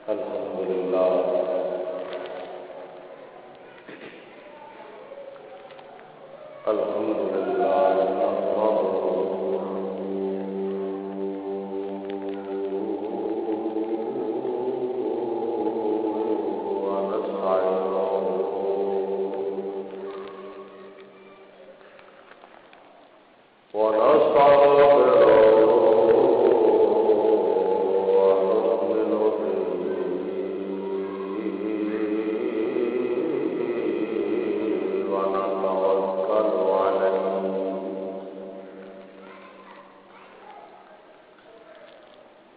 الحمد لله الحمد لله نحمده ونستعينه ونستغفره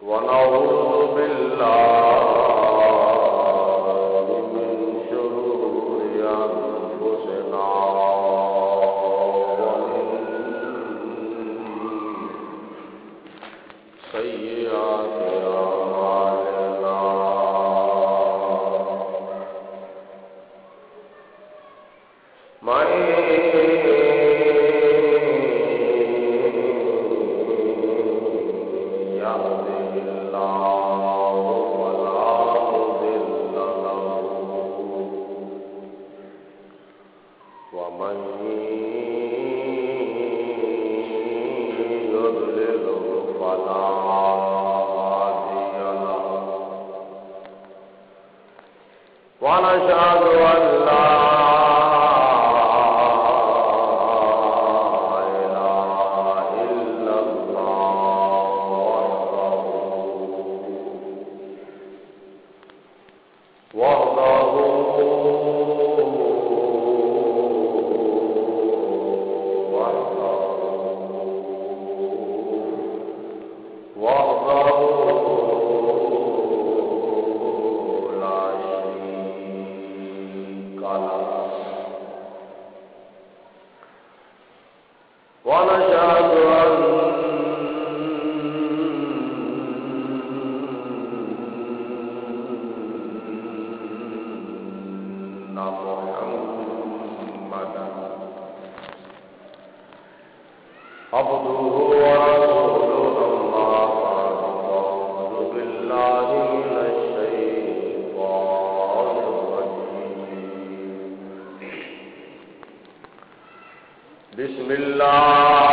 ونعوذ بالله من شرور أنفسنا ومن سيئات أعمالنا من ونشهد أن لا إله إلا الله وحده ونشهد أن محمدا عبده ورسوله أما بعد فأعوذ بالله من الشيطان الرجيم بسم الله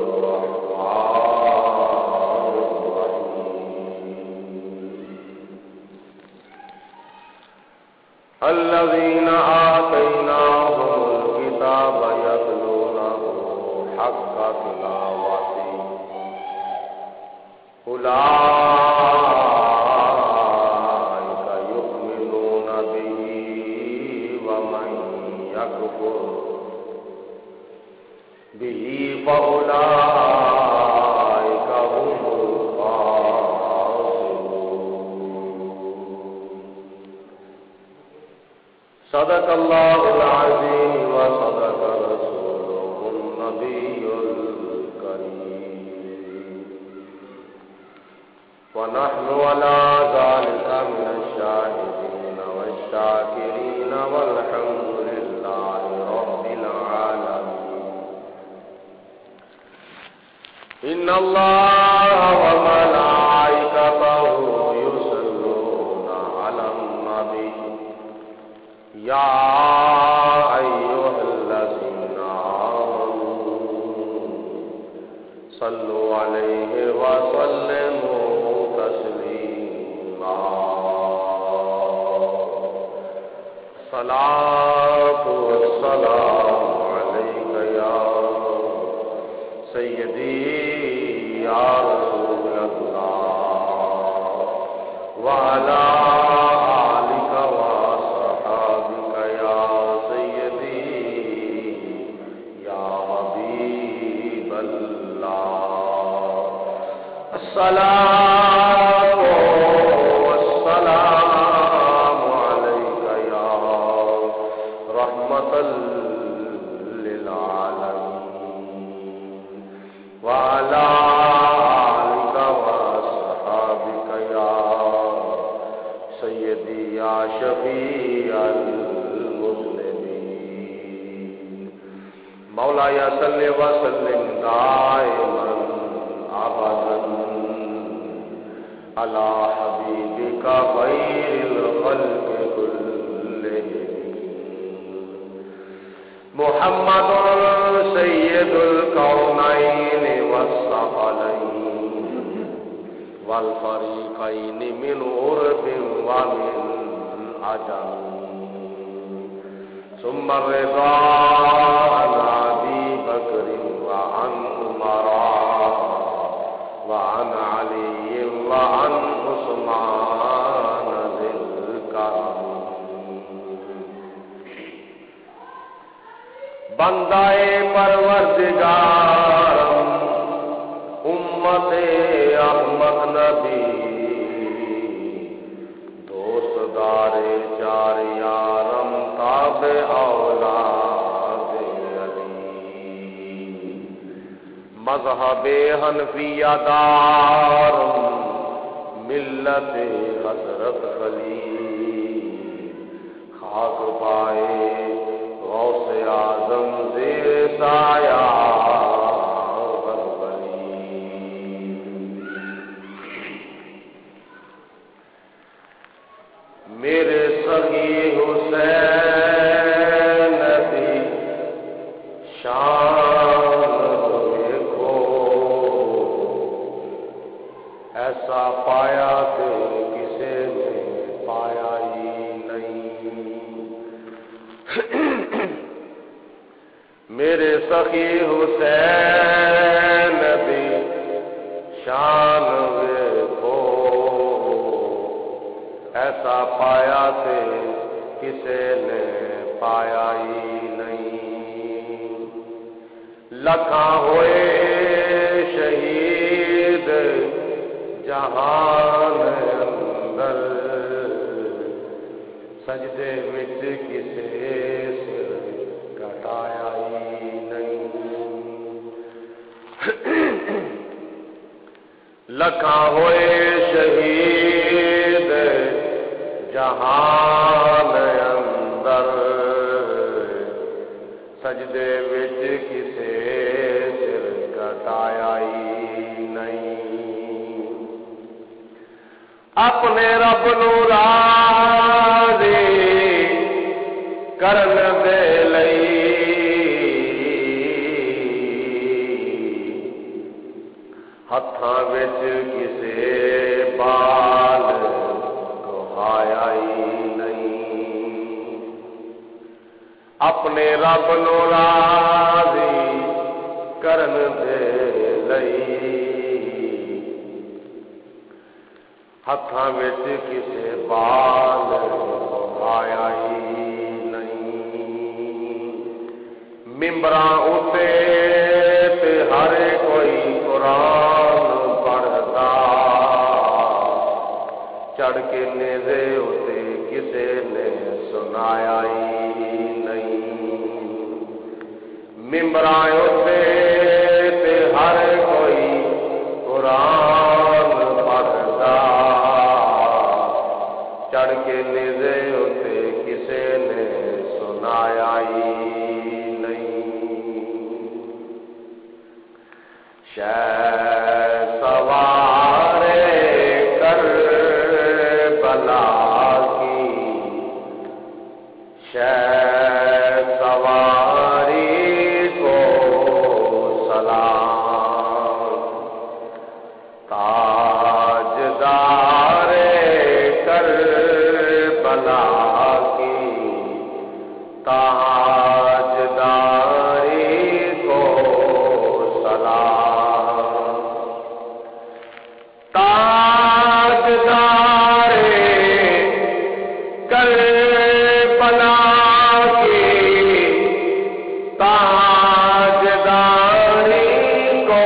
الرحمن الرحيم الذين آتيناهم الكتاب يتلونه حق تلاوته أولئك يؤمنون به ومن يكفر به فأولئك هم الخاسرون صدق الله العظيم وصدق رسوله النبي الكريم ونحن على ذلك من الشاهدين والشاكرين والحمد لله رب العالمين إن الله وملائكته يصلون على النبي يا أيها الذين آمنوا صلوا عليه وسلموا تسليما الصلاة والسلام عليك يا سيدي يا رسول الله وعلى آلك وصحابك يا سيدي يا حبيب الله الصلاة والسلام عليك يا رحمة للعالمين وعلى آلك وصحابك يا سيدي يا شفيع المذنبين مولاي صل وسلم دائما أبدا على حبيبك خير الخلق كلهم محمد سيد الكونين والثقلين والفريقين من عرب ومن عجم ثم الرضا عن أبي بكر وعن عمر وعن علي وعن عثمان ذي الكرم بندہ پروردگارم امت احمد نبی دوست دار چار یارم تابع اولاد علی مذہب حنفیہ دارم ملت حضرت خلیل خاک پائے غوث اعظم زیر سایہ میرے سخی حسین کی شان دیکھو ایسا پایا کہ کسی نے پایا ہی نہیں میرے سخی حسین کی شان دیکھو ایسا پایا کہ کسی نے پایا ہی نہیں لکھاں ہوئے شہید جہان اندر سجدے وچ کسے سر کٹایا ہی نہیں لکھاں ہوئے شہید جہان اندر سجدے وچ کسے سر کٹایا ہی نہیں اپنے رب نو راضی کرن دے لئی ہتھاں وچ کسے بال آیا ہی نہیں اپنے رب نو راضی کرن دے لئی ہتھاں وچ کسے بال آیا ہی نہیں ممبراں اُتے تے ہر کوئی قرآن پڑھدا چڑھ کے نیزے ہوتے کسے نے سنایا ہی نہیں ممبراں ہوتے تے ہر کوئی قرآن پڑھدا چڑھ کے نیزے ہوتے کسے نے سنایا ہی نہیں شہ سوارے کر کی شہ سواری کو سلام تاجدار کربلا کی تاجداری کو سلام تاجدار کربلا کی تاجداری کو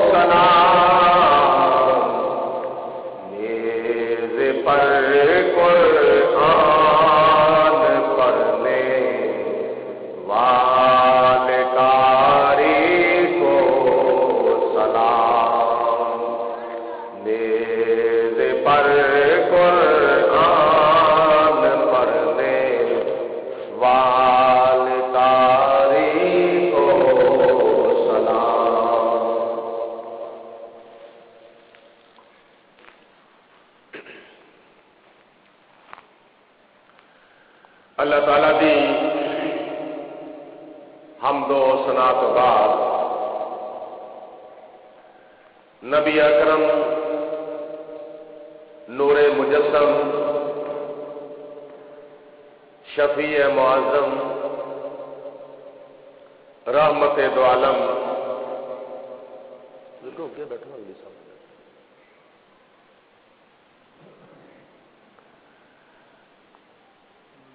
سلام میرے پر قرآن پڑھنے والے کاری کو سلام میرے پر قرآن پڑھنے اللہ تعالی دی حمد و ثنا تو بعد نبی اکرم نور مجسم شفیع معظم رحمت دو عالم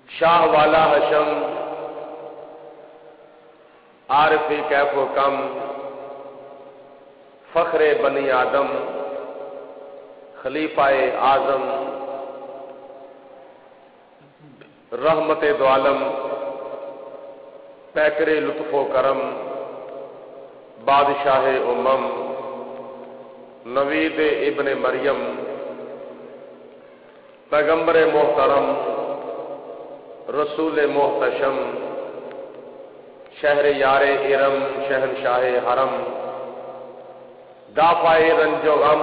شاہ والا حشم عارفی کیف و کم فخر بنی آدم خلیفہ اعظم رحمت دو عالم پیکر لطف و کرم بادشاہ امم نوید ابن مریم پیغمبر محترم رسول محتشم شہر یار ارم شہنشاہ حرم دافع رنج و غم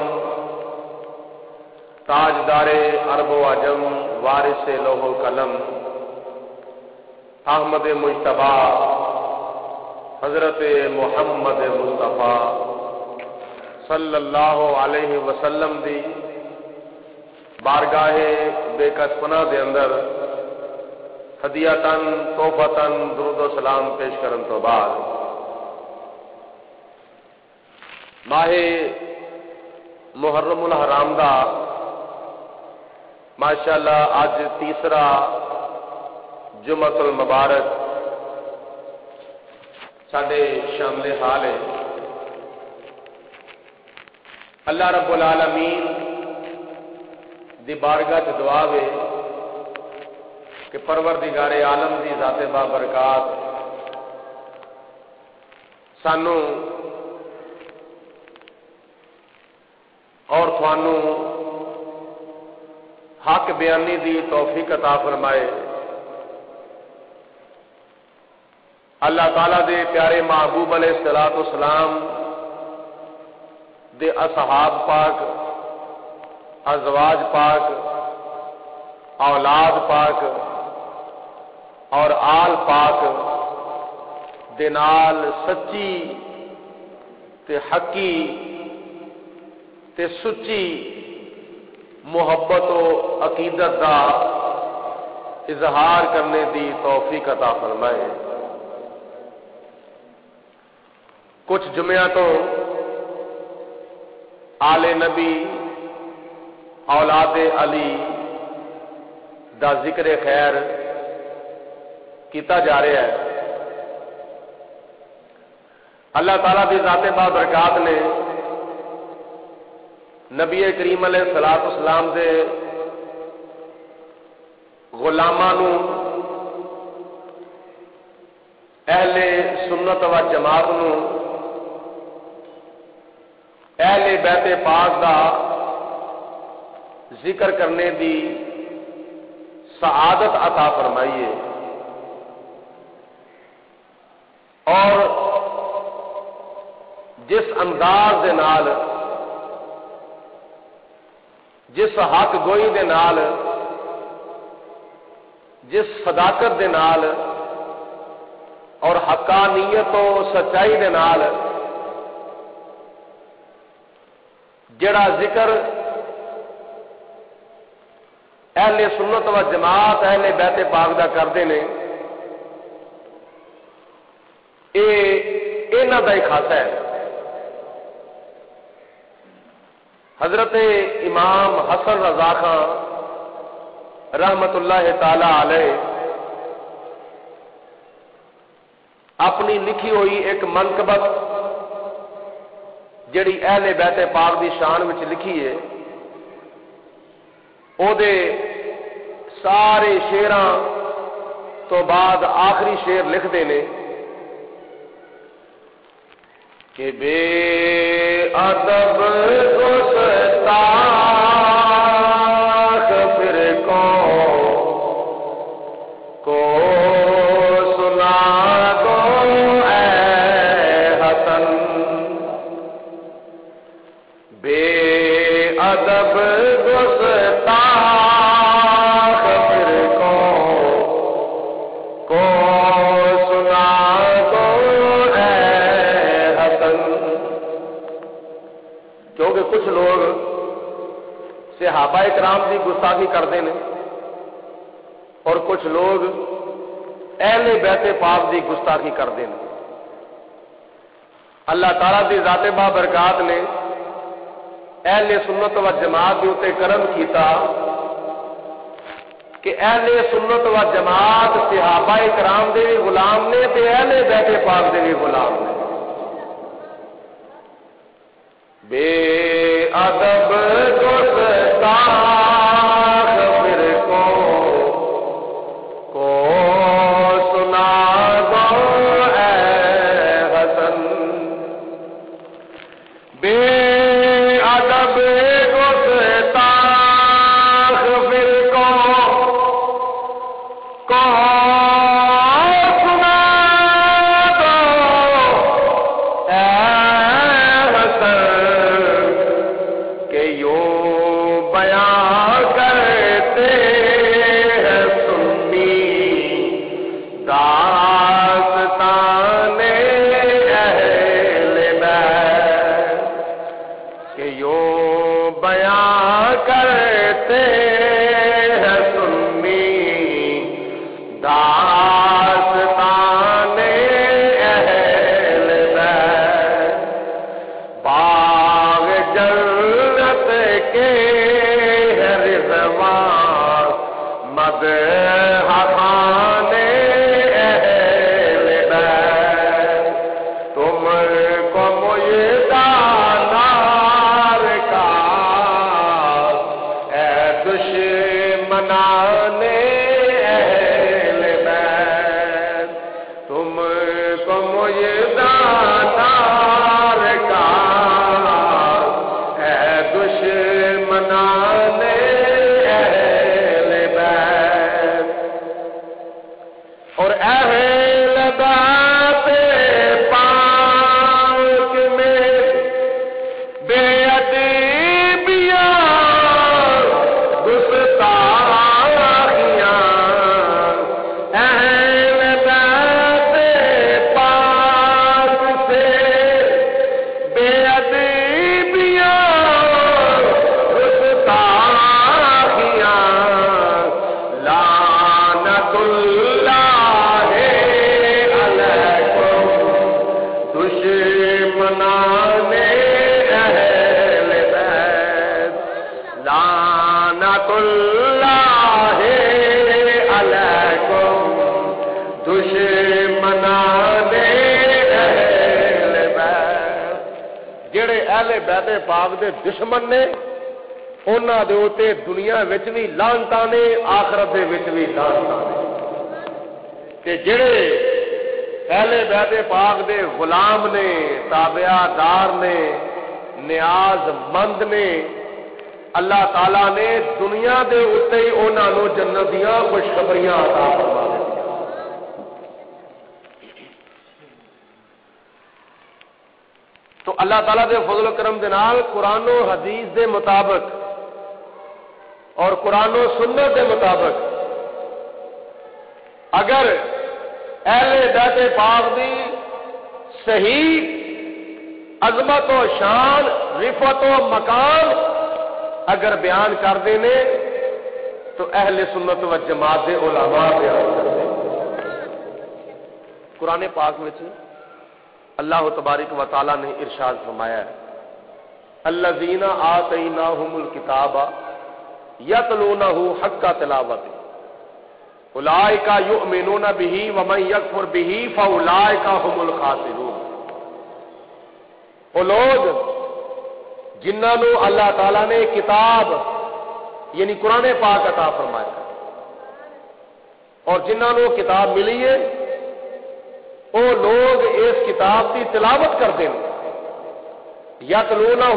تاجدار عرب و عجم وارث لوح و قلم احمد مجتبی حضرت محمد مصطفیٰ صلی اللہ علیہ وسلم دی بارگاہ بے کس پناہ دے اندر ہدیتاً تحفتاً درود و سلام پیش کرن تو بعد ماہ محرم الحرام دا ماشاءاللہ آج تیسرا جمعۃ المبارک ساڈے شامل حال ہے. اللہ رب العالمین دی بارگاہ چ دعا ہے کہ پروردگار عالم دی ذات بابرکات سانو اور تھانو حق بیانی دی توفیق عطا فرمائے. اللہ تعالیٰ دے پیارے محبوب علیہ الصلوۃ والسلام دے اصحاب پاک ازواج پاک اولاد پاک اور آل پاک دے نال سچی تے حقی تے سچی محبت و عقیدت دا اظہار کرنے دی توفیق عطا فرمائے. کچھ جمعہ تو آل نبی اولاد علی دا ذکر خیر کیتا جا رہا ہے. اللہ تعالیٰ دی ذات بابرکات نے نبی کریم علیہ الصلوۃ والسلام دے غلاماں نو اہل سنت و جماعت نو اہل بیت پاک دا ذکر کرنے دی سعادت عطا فرمائیے اور جس انداز دے نال جس حق گوئی دے نال جس صداقت دے نال اور حقانیت و سچائی دے نال جڑا ذکر اہل سنت و جماعت اہل بیت پاک دا کردے نے انہاں دا ہی خاصہ ہے. حضرت امام حسن رضا خان رحمت اللہ تعالی علیہ اپنی لکھی ہوئی ایک منقبت جڑی اہل بیت پاک دی شان وچ لکھی ہے او دے سارے شعراں تو بعد آخری شعر لکھتے ہیں کہ بے ادب گستاخ فرقوں کو سنا دو اے حسن بے ادب گستاخ فرقوں صحابہ کرام کی گستاخی کرتے ہیں اور کچھ لوگ اہل بیت پاک کی گستاخی کرتے ہیں. اللہ تعالیٰ کی ذات بابرکات نے اہل سنت و جماعت کے اتنے کرم کیتا کہ اہل سنت و جماعت صحابہ کرام دے بھی غلام نے تے اہل بیت پاک دے بھی غلام نے. بے ادب گستاخ فرقوں کو سنا دو اے حسن. بے ادب گستاخ فرقوں کو سنا دو اے حسن کہ یوں بیان کرتے ہیں سنی داستان اہل بیت کہ یوں بیان کرتے ہیں سنی داستان اہل بیت. باغ جنت کے رضوان مدح خانے اہل بیت. تم کو مجدانار کا اے دشمنان اہل بیت. تم کو مجدانار کا اے دشمنان اہل بیت. اور اہل بیت پاک میں بے ادبیاں گستاخیاں. اہل بیت پاک سے بے ادبیاں گستاخیاں. لعنت اللہ علیکم دشمنان اہل بیت. لعنت اللہ علیکم دشمنان اہل بیت. جڑے اہل بیت پاک دے دشمن نے انہاں دے اوتے دنیا وچ بھی لعنتاں نے آخرت دے وچ بھی لعنتاں نے. تے جڑے اہل بیت پاک دے غلام نے تابعہ دار نے نیاز مند نے اللہ تعالیٰ نے دنیا دے اتنے ہی انہاں نوں جنت دیاں خوشخبریاں عطا فرما دتیاں. تو اللہ تعالیٰ دے فضل و کرم دے نال قرآن و حدیث دے مطابق اور قرآن و سنت دے مطابق اگر اہل بیت پاک دی صحیح عظمت و شان رفعت و مقام اگر بیان کرتے ہیں تو اہل سنت و جماعت دے علماء بیان کرتے ہیں. قرآن پاک میں اللہ تبارک و تعالی نے ارشاد فرمایا ہے الذین آتیناہم الکتاب یتلونہ حق تلاوتہ اولئک یؤمنون بہ ومن یکفر بہ فاولئک هم الخاسرون. وہ لوگ جنہاں نو اللہ تعالی نے کتاب یعنی قرآن پاک عطا فرمایا اور جنہاں نو کتاب ملی ہے وہ لوگ اس کتاب کی تلاوت کرتے ہیں. یتلونہ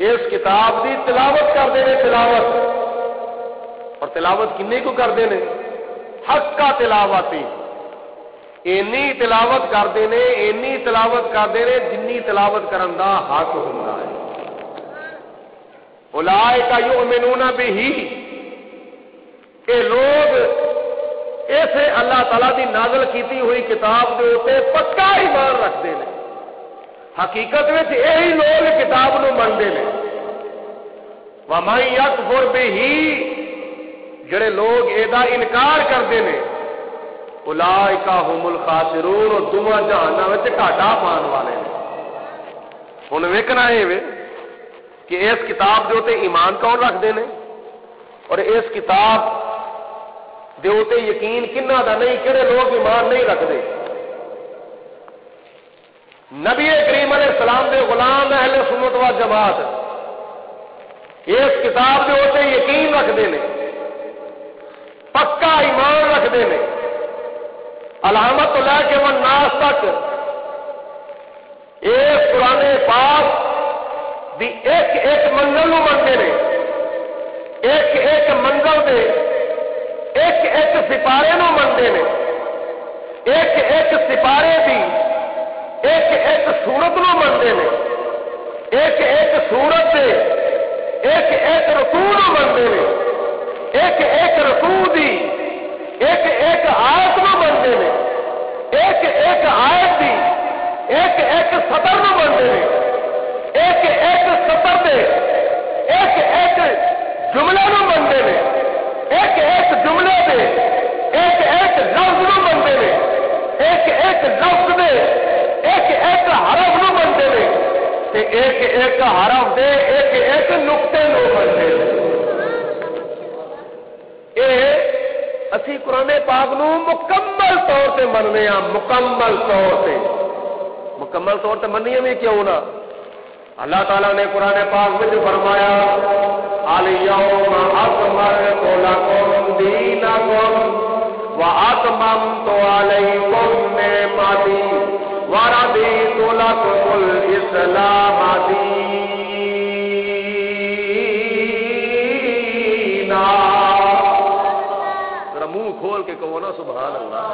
اس کتاب کی تلاوت کرتے ہیں. تلاوت اور تلاوت کنے کو کرتے ہیں حق کا تلاوت اینی تلاوت کرتے ہیں اینی تلاوت کرتے ہیں جنی تلاوت کرن دا حق ہوتا ہے. اولئک یؤمنون بہ اے لوگ ایسے اللہ تعالیٰ دی نازل کیتی ہوئی کتاب دے اوتے پکا ایمان رکھتے ہیں. حقیقت میں یہی لوگ کتاب نو منتے ہیں وَمَن يَكْفُرْ بِهِ جڑے لوگ ایدا انکار کرتے ہیں اولئک هم الخاسرون اور دوواں جہاناں وچ گھاٹا پان والے نے. ہن ویکھنا اے وے کہ اس کتاب دے اوتے ایمان کون رکھدے نے اور اس کتاب دے اوتے یقین کنہاں دا نہیں، کہڑے لوگ ایمان نہیں رکھدے. نبی کریم علیہ السلام دے غلام اہل سنت و جماعت اس کتاب دے اوتے یقین رکھدے نے، پکا ایمان رکھدے نے، علامت لے کے والناس تک اس قرآن پاک دی ایک ایک منزل نو منتے نے، ایک ایک منزل دے ایک ایک سپارے نو منتے نے، ایک ایک سپارے دی ایک ایک سورت نو منتے نے، ایک ایک سورت دے ایک ایک رکوع نو منتے نے، ایک ایک رکوع دی ایک ایک آیت نو منتے نے، ایک ایک آیت دی ایک ایک سطر نو منتے نے، ایک ایک سطر دے ایک ایک جملے نو منتے نے، ایک ایک جملے دے ایک ایک لفظ نو منتے نے، ایک ایک لفظ دے ایک ایک حرف نو منتے نے، تے ایک ایک حرف دے ایک ایک نقطے نو منتے نے. اسی قرآن پاک نو مکمل طور سے مننے ہاں، مکمل طور سے منیے بھی کیوں نہ. اللہ تعالیٰ نے قرآن پاک میں جو فرمایا الیوم اکملت لکم دینکم واتممت علیکم نعمتی ورضیت لکم الاسلام دینا. منہ کھول کے کہو نا سبحان اللہ.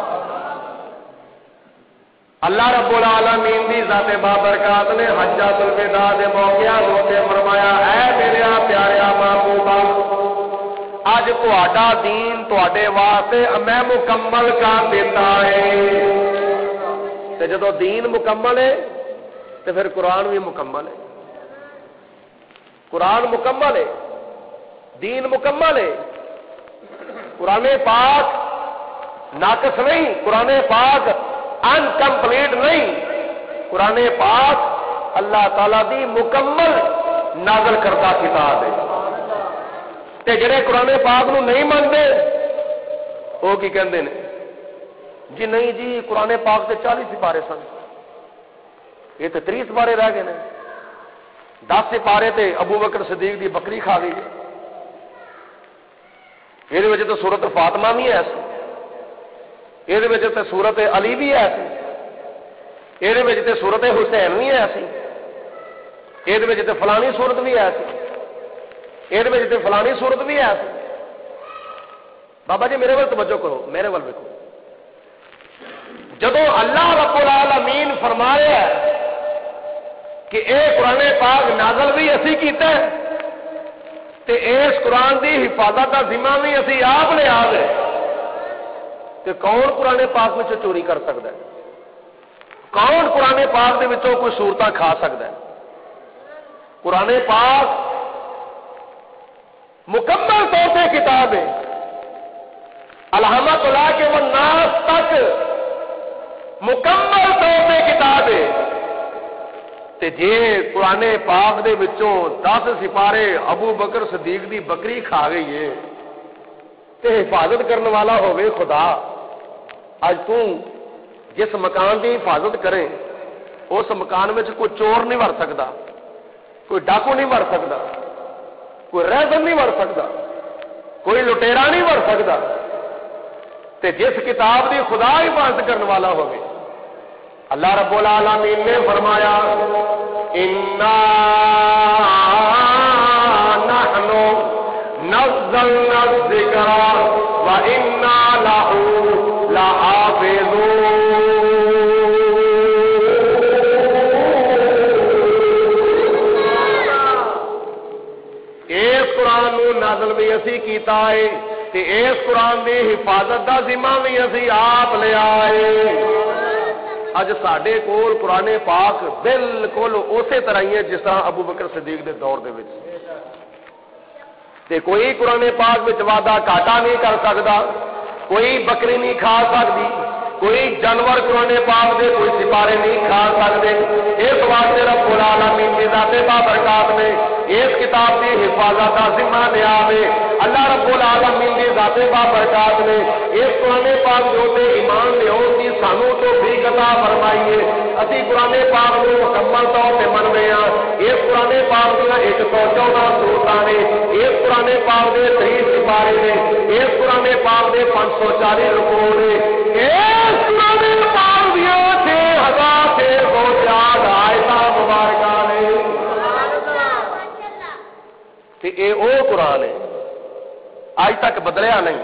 اللہ رب العالمین دی ذات بابرکات نے حجۃ الوداع دے موقع تے فرمایا اے میرے پیارے محبوبا اج تہاڈا دین تہاڈے واسطے میں مکمل کر دیتا ہے. تے جدوں دین مکمل ہے تے پھر قرآن بھی مکمل ہے. قرآن مکمل ہے، دین مکمل ہے. قرآن پاک ناقص نہیں، قرآن پاک انکمپلیٹ نہیں. قرآن پاک اللہ تعالی دی مکمل نازل کردہ کتاب ہے. تے جڑے قرآن پاک نو نہیں مانتے وہ کی کہندے نے جی نہیں جی قرآن پاک سے 40 سپارے سن، یہ تے 30 سپارے رہ گئے نے. 10 سپارے تے ابو بکر صدیق دی بکری کھا گئی. یہ تو سورت فاطمہ بھی ہے، یہ سورت علی بھی ہے، یہ سورت حسین بھی ہے، یہ فلانی سورت بھی ہے، یہ فلانی سورت بھی ہے. بابا جی میرے وال توجہ کرو، میرے وال دیکھو. جدو اللہ رب العالمین فرما رہا ہے کہ اے قرآن پاک نازل بھی اسی کیتا ہے تے اس قرآن دی حفاظت کا ذمہ بھی اسی آپ نے آ گئے، تے کون قرآن پاک میں چوری کر سکتا ہے؟ کون قرآن پاک دے وچوں کوئی صورتاں کھا سکتا ہے؟ قرآن پاک مکمل طور پہ کتاب ہے، الحمد للہ کے والناس تک مکمل طور پہ کتاب ہے. تے جے قرآن پاک دے وچوں 10 سپارے ابو بکر صدیق دی بکری کھا گئی ہے تے حفاظت کرنے والا ہوئے خدا. اج تو جس مکان دی حفاظت کرے اس مکان میں کوئی چور نہیں وڑ سکتا، کوئی ڈاکو نہیں وڑ سکتا، کوئی رہزن نہیں وڑ سکتا، کوئی لٹیرا نہیں وڑ سکتا. تے جس کتاب دی خدا حفاظت کرنے والا ہوئے. اللہ رب العالمین نے فرمایا اِنَّا نَحْنُ نَزَّلْنَا الذِّكْرَ وَإِنَّا لَهُ لَحَافِظُونَ. اس قرآن نو نازل بھی اسی کیتا ہے تے اس قرآن دی حفاظت دا ذمہ بھی اسی آپ لے آئے. اج ساڈے کول قرآن پاک بالکل اسی طرح ہی ہے جس طرح ابو بکر صدیق دے دور دے وچ. تے کوئی قرآن پاک وچ وعدہ گھاٹا نہیں کر سکتا، کوئی بکری نہیں کھا سکتی، کوئی جانور قرآن پاک دے کوئی سپارے نہیں کھا سکتے۔ اس واسطے رب العالمین کی ذات بابرکات نے اس کتاب کی حفاظت کا ذمہ لیا ہے۔ اللہ رب العالمین کی ذات بابرکات نے اس قرآن پاک کے ایمان لیاؤ کی سانو تو بھی عطا فرمائیے۔ اسی قرآن پاک کو مکمل طور سے مننے ہاں۔ اس قرآن پاک دیا 114 سورتاں نے، اس قرآن پاک دے 30 سپارے نے، اس قرآن پاک دے 540 رکوع نے، اس قرآن پاک دیا 6604 آیتاں مبارکاں نے۔ تے اے او قرآن ہے آج تک بدلیا نہیں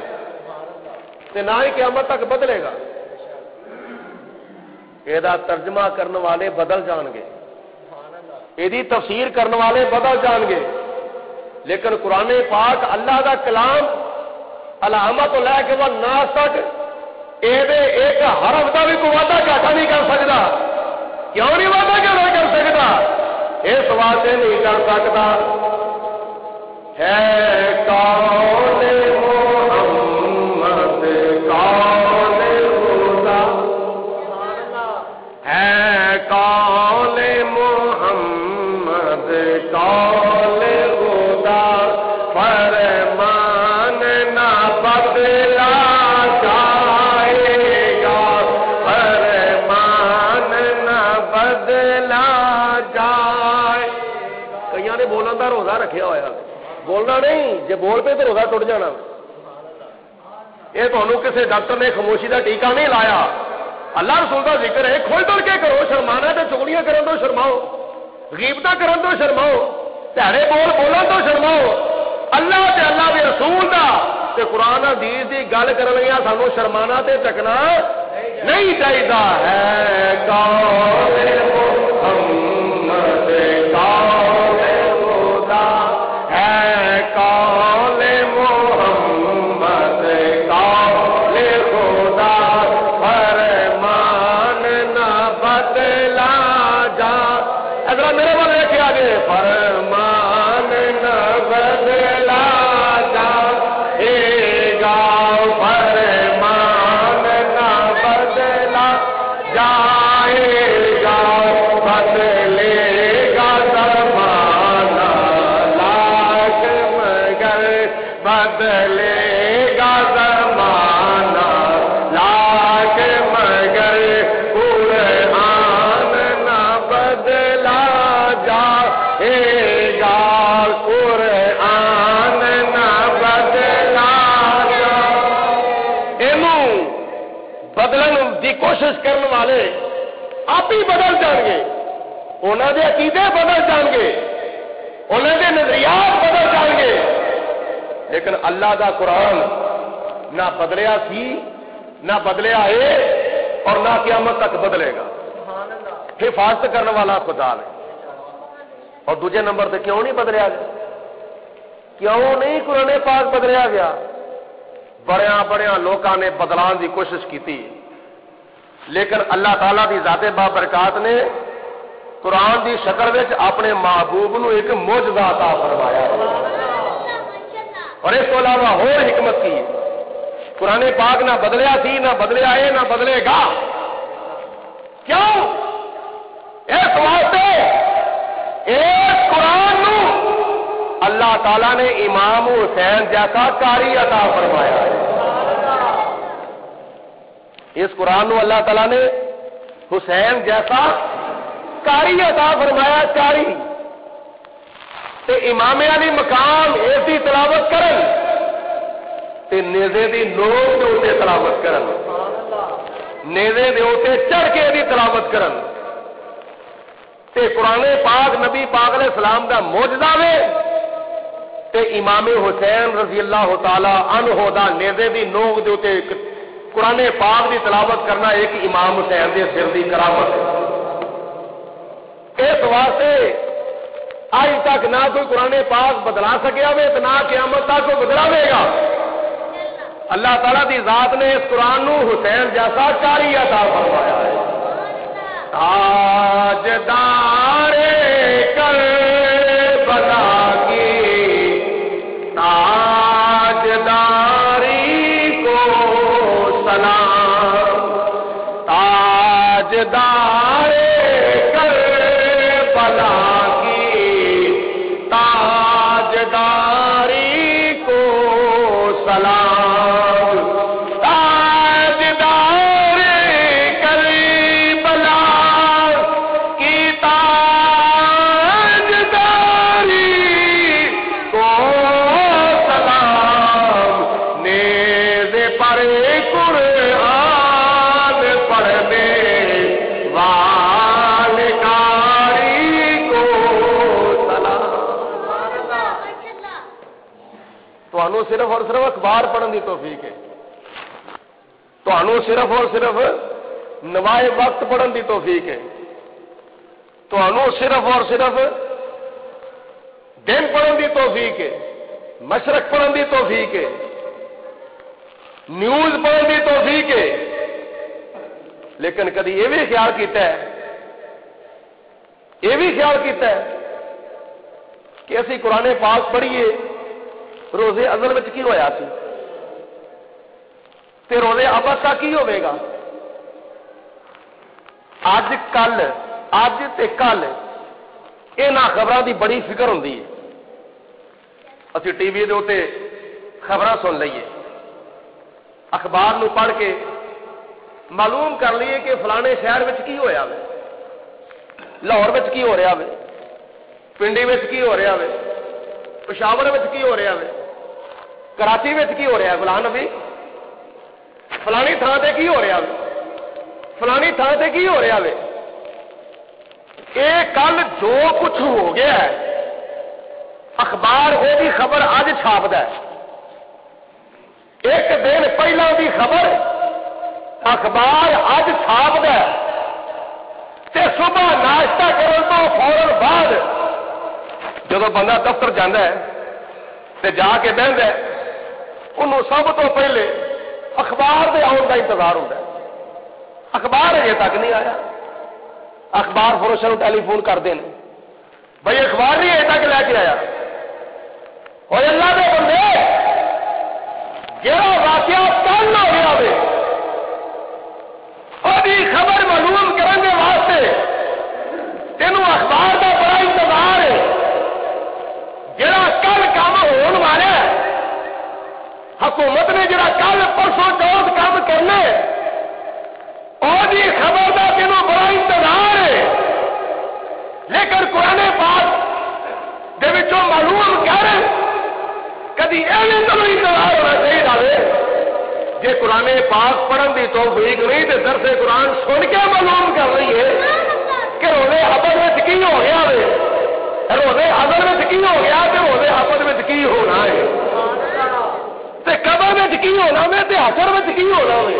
تے نہ ہی قیامت تک بدلے گا۔ یہ ترجمہ کرنے والے بدل جان گے، یہ تفسیر کرنے والے بدل جان گے، لیکن قرآن پاک اللہ دا کلام علامت لے کے وہ ناس تک ایک حرف کا بھی کوئی وعدہ گھاٹا نہیں کر سکتا۔ کیوں نہیں وعدہ گھاٹا کر سکتا؟ اس واسطے نہیں کر سکتا ہے کون محمد کون خدا، ہے کون محمد کون خدا، فرمان نہ بدلا جائے گا، فرمان نہ بدلا جائے۔ کئی نے بولن کا روزہ رکھا ہوا، بولنا نہیں، جے بول پہ تو روزہ ٹوٹ جانا۔ یہ تمہیں کسی ڈاکٹر نے خاموشی کا ٹیکا نہیں لایا، اللہ رسول کا ذکر ہے، کھل دل کے کرو، شرمانا تو چگلیاں کرن تو شرماؤ، غیبتاں کرن تو شرماؤ، پیارے بول بولن تو شرماؤ۔ اللہ تے اللہ دے رسول دا تے قرآن حدیث دی گل کرن لگا سانو شرمانا تے چکنا نہیں چاہیے۔ ہے کون محمد کون خدا، ہے کون محمد کون خدا، فرمان نہ بدلا جا۔ اگر میرے والے دیکھے آگے، فرمان نہ بدلا جائے گا، فرمان نہ بدلا جائے گا، بدلے گا زمانہ لاکھ مگر، بدلے گا زمانہ لاکھ مگر، قرآن نہ بدلا جائے گا، قرآن نہ بدلا جائے۔ بدلن دی کوشش کرنے والے آپ ہی بدل جان گے، انہوں دے عقیدے بدل جان گے، انہوں دے نظریات بدل جان گے، لیکن اللہ دا قرآن نہ بدلیا سی، نہ بدلیا ہے، اور نہ قیامت تک بدلے گا۔ حفاظت کرنے والا خدا ہے۔ اور دوسرے نمبر تے کیوں نہیں بدلیا گیا؟ کیوں نہیں قرآن پاک بدلیا گیا؟ بڑیاں لوگوں نے بدلان کی کوشش کی، لیکن اللہ تعالیٰ کی ذات بابرکات نے قرآن کی شکل میں اپنے محبوب نو ایک معجزہ عطا فرمایا ہے، اور اس کو علاوہ اور حکمت کی ہے۔ قرآن پاک نہ بدلیا سی، نہ بدلیا ہے، نہ بدلے گا۔ کیوں؟ اس واسطے اس قرآن نو اللہ تعالیٰ نے امام حسین جیسا قاری عطا فرمایا ہے۔ اس قرآن نو اللہ تعالیٰ نے حسین جیسا قاری عطا فرمایا، قاری تے امام علی مقام اس کی تلاوت کرن تے نیزے دی نوک دے اوتے تلاوت کرن، نیزے دے اوتے چڑھ کے دی تلاوت کرن تے قرآن پاک نبی پاک علیہ السلام دا معجزہ وے تے امام حسین رضی اللہ تعالی عنہ دا نیزے دی نوک دے اوتے قرآن پاک دی تلاوت کرنا ایک امام حسین دے سر دی کرامت ہے۔ اس واسطے آج تک نہ کوئی قرآن پاک بدلا سکیا وے نہ قیامت تک کوئی بدلاوے گا۔ اللہ تعالیٰ دی ذات نے اس قرآن نو حسین جیسا قاری عطا فرمایا ہے۔ تاجدار کربلا کی تاجدار کربلا کی تاجداری کو سلام، تاجدار کربلا کی تاجداری کو سلام، نیز پر قرآن پڑھنے والکاری کو سلام۔ تو صرف اور صرف اخبار پڑھنے کی توفیق ہے، تو صرف اور صرف نوائے وقت پڑھنے کی توفیق ہے، تو صرف اور صرف دن پڑھنے کی توفیق ہے، مشرق پڑھنے کی توفیق ہے، نیوز پڑھنے کی توفیق ہے، لیکن کدی یہ بھی خیال کیتا ہے، یہ بھی خیال کیتا ہے کہ اسی قرآن پاک پڑھیے روزے ازل میں کی ہویا سی تے روزے ابد کا کی ہوے گا؟ اج تے کل یہاں خبروں کی بڑی فکر ہوندی ہے، اسی ٹی وی دے اوتے خبراں سن لئیے، اخبار نو پڑھ کے معلوم کر لیے کہ فلانے شہر میں کی ہویا وے، لاہور میں کی ہو رہا وے، پنڈی میں کی ہو رہا وے، پشاور میں کی ہو رہا وے، کراچی میں کی ہو رہا ہے، فلان نبی فلانی تھان سے کی ہو رہا وے، فلانی تھان سے کی ہو رہا وے۔ یہ کل جو کچھ ہو گیا ہے اخبار وہی خبر اج چھاپدا ہے، ایک دن پہلا بھی خبر اخبار اج چھاپدا ہے، تے صبح ناشتہ کرنے تو فوراً بعد جب بندہ دفتر جانا ہے تے جا کے بہندا ہے، انہوں سب تو پہلے اخبار دے آن کا انتظار ہوتا ہے، اخبار اجے تک نہیں آیا، اخبار فروشوں ٹیلی فون کرتے ہیں بھائی اخبار نہیں اجے تک لے کے آیا۔ اور اللہ دے بندے جہاں واقعہ کل نہ ہوا وے وہی خبر معلوم کرنے واسطے تینوں اخبار کا بڑا انتظار ہے، جہاں کل کام ہونے والا ہے، حکومت نے جڑا کل پرسوں چوتھ کام کرنا وہی خبر کا تینوں بڑا انتظار ہے، لیکن قرآن پاک دے وچوں معلوم کر کدی ایویں تو انتظار ہونا چاہیے جی قرآن پاک پڑھن کی توفیق نہیں تو درس قرآن سن کے معلوم کر رہی ہے کہ روزے ابد میں کی ہو گیا وے، روزے ابد میں کی ہو گیا تو روزے ابد میں کی ہونا ہے، تے قبر میں کی ہونا وے تے حشر میں کی ہونا وے۔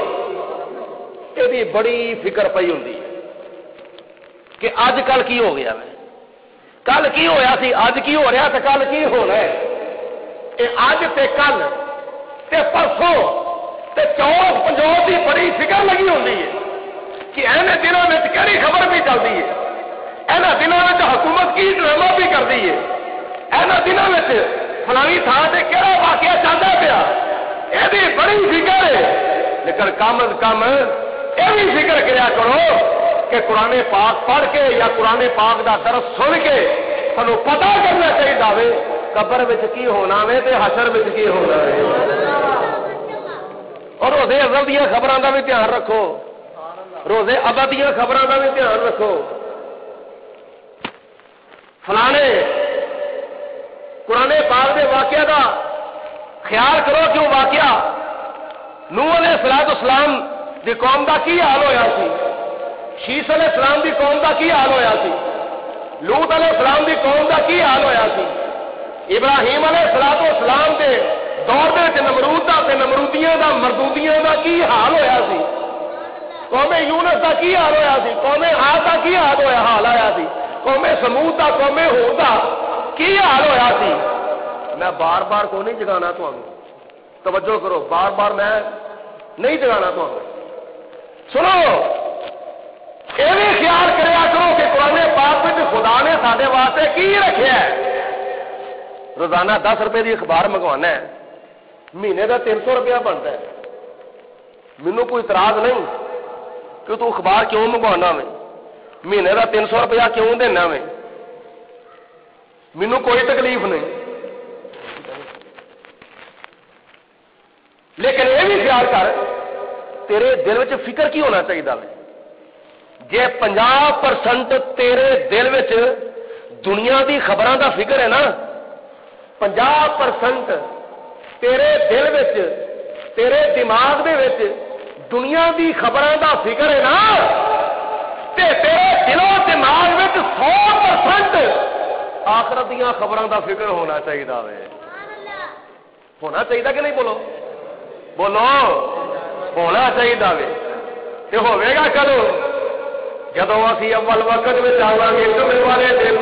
یہ بڑی فکر پئی ہوندی ہے کہ اج کل کی ہو گیا وے، کل کی ہویا سی، اج کی ہو رہا تے کل کی ہونا ہے۔ اج تے کل تے پرسوں تے چوتھ پنجوت کی بڑی فکر لگی ہوتی ہے کہ ایسے دنوں میں کہڑی خبر بھی چلتی ہے، ایسے دنوں میں حکومت کی ڈرامہ بھی کرتی ہے، ایسے دنوں میں فلانی تھان سے کہڑا واقعہ چلتا پیا، یہ بڑی فکر ہے۔ لیکن کم از کم یہ بھی فکر کریا کرو کہ قرآن پاک پڑھ کے یا قرآن پاک دا درس سن کے سانو پتا کرنا چاہیے قبر وچ کی ہونا وے تے حشر وچ کی ہونا وے۔ اور روزے ازل دیا خبراں دا بھی دھیان رکھو، روزے ابد دیا خبراں دا بھی دھیان رکھو۔ فلانے قرآن پاک دے واقعہ دا خیال کرو کہ وہ واقعہ نوح علیہ السلام دی قوم دا کی حال ہویا سی، شیس علیہ السلام دی قوم دا کی حال ہویا سی، لوط علیہ السلام دی قوم دا کی حال ہویا سی، ابراہیم علیہ السلام دے دور دے نمرود دا تے نمرودیاں دا مردودیاں دا کی حال ہویا سی، قوم یونس دا کی حال ہویا سی، قوم عاد دا کی حال ہویا سی، قوم سمود دا قوم ہود دا کی حال ہویا سی۔ میں بار بار کو نہیں جگانا تمہیں، توجہ کرو، بار بار میں نہیں جگانا تمہیں، سنو یہ بھی خیال کریا کرو کہ قرآن پاک میں خدا نے سارے واسطے کی رکھا ہے۔ روزانہ 10 روپے کی اخبار منگوانا ہے، مہینے کا 300 روپیہ بنتا ہے، مینوں کوئی اعتراض نہیں، کہ تو اخبار کیوں منگوانا میں، مہینے کا 300 روپیہ کیوں دینا میں، مینوں کوئی تکلیف نہیں، لیکن یہ بھی خیال کر تیرے دل وچ فکر کی ہونا چاہیے جے 50% تیرے دل وچ دنیا دی خبراں دا فکر ہے نا، 50% تیرے دل وچ تیرے دماغ دے وچ دنیا دی خبراں دا فکر ہے نا، تے تیرے دل و دماغ وچ 100% آخرت دیاں خبراں دا فکر ہونا چاہیے ہونا چاہیے کہ نہیں؟ بولو بولو، ہونا چاہیے تے ہوے گا کدو؟ جدو اسی اول وقت میں آواں گے جمعے والے دن،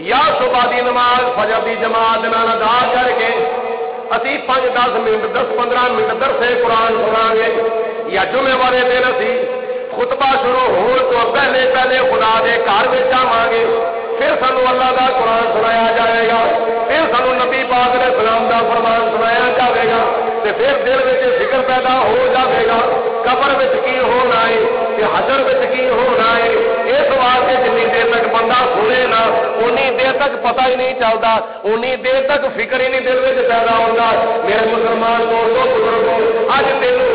یا صبح دی نماز فجر دی جماعت نال ادا کر کے اسی 5-10 منٹ 10-15 منٹ درس قرآن سناں گے، یا جمعے والے دن اسی خطبہ شروع ہونے تو پہلے خدا دے گھر میں جاواں گے، پھر سانو اللہ دا قرآن سنایا جائے گا، پھر سانو نبی پاک علیہ السلام دا فرمان سنایا جائے گا، تے پھر دل وچ فکر پیدا ہو جائے گا قبر وچ کی ہونا ہے تے حشر وچ کی ہونا ہے۔ اس واسطے جنی دیر تک بندہ سنے نا اونی دیر تک پتہ ہی نہیں چلتا، اونی دیر تک فکر ہی نہیں دل وچ پیدا ہوتا۔ میرے مسلمان دوستو بزرگو، اج تینوں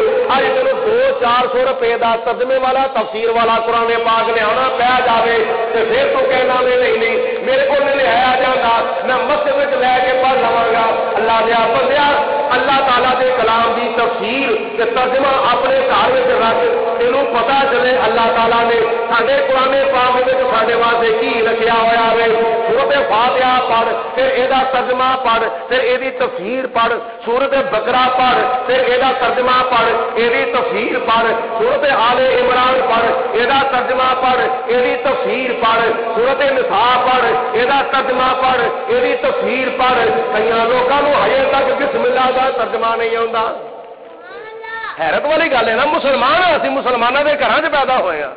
200-400 روپے دا ترجمے والا تفسیر والا قرآن پاک لیا پی جائے تو پھر تو کہنا میں نہیں میرے کو نہیں لیا جاتا، میں مسجد میں لے کے پڑھ لوا گا۔ اللہ دیا بندیا، اللہ تعالیٰ دے کلام دی تفسیر تے ترجمہ اپنے گھر میں رکھ، تینوں پتا چلے اللہ تعالیٰ نے سارے قرآن پاک میں سارے واسطے کی رکھا ہوا ہے۔ سورت فاتحہ پڑھ، پھر یہ ترجمہ پڑھ، پھر یہ تفسیر پڑھ، سورت بقرہ پڑھ، پھر یہ ترجمہ پڑھ، یہ تفسیر پڑھ، سورت آل عمران پڑھ، یہ ترجمہ پڑھ، یہ تفسیر پڑھ، سورت نساء پڑھ، یہ ترجمہ پڑھ، یہ تفسیر پڑھ۔ کئی لوگوں کو ہجے تک بسم اللہ کا ترجمہ نہیں آتا۔ حیرت والی گل ہے نا، مسلمان اسی مسلمانوں کے گھر چ پیدا ہوئے ہیں،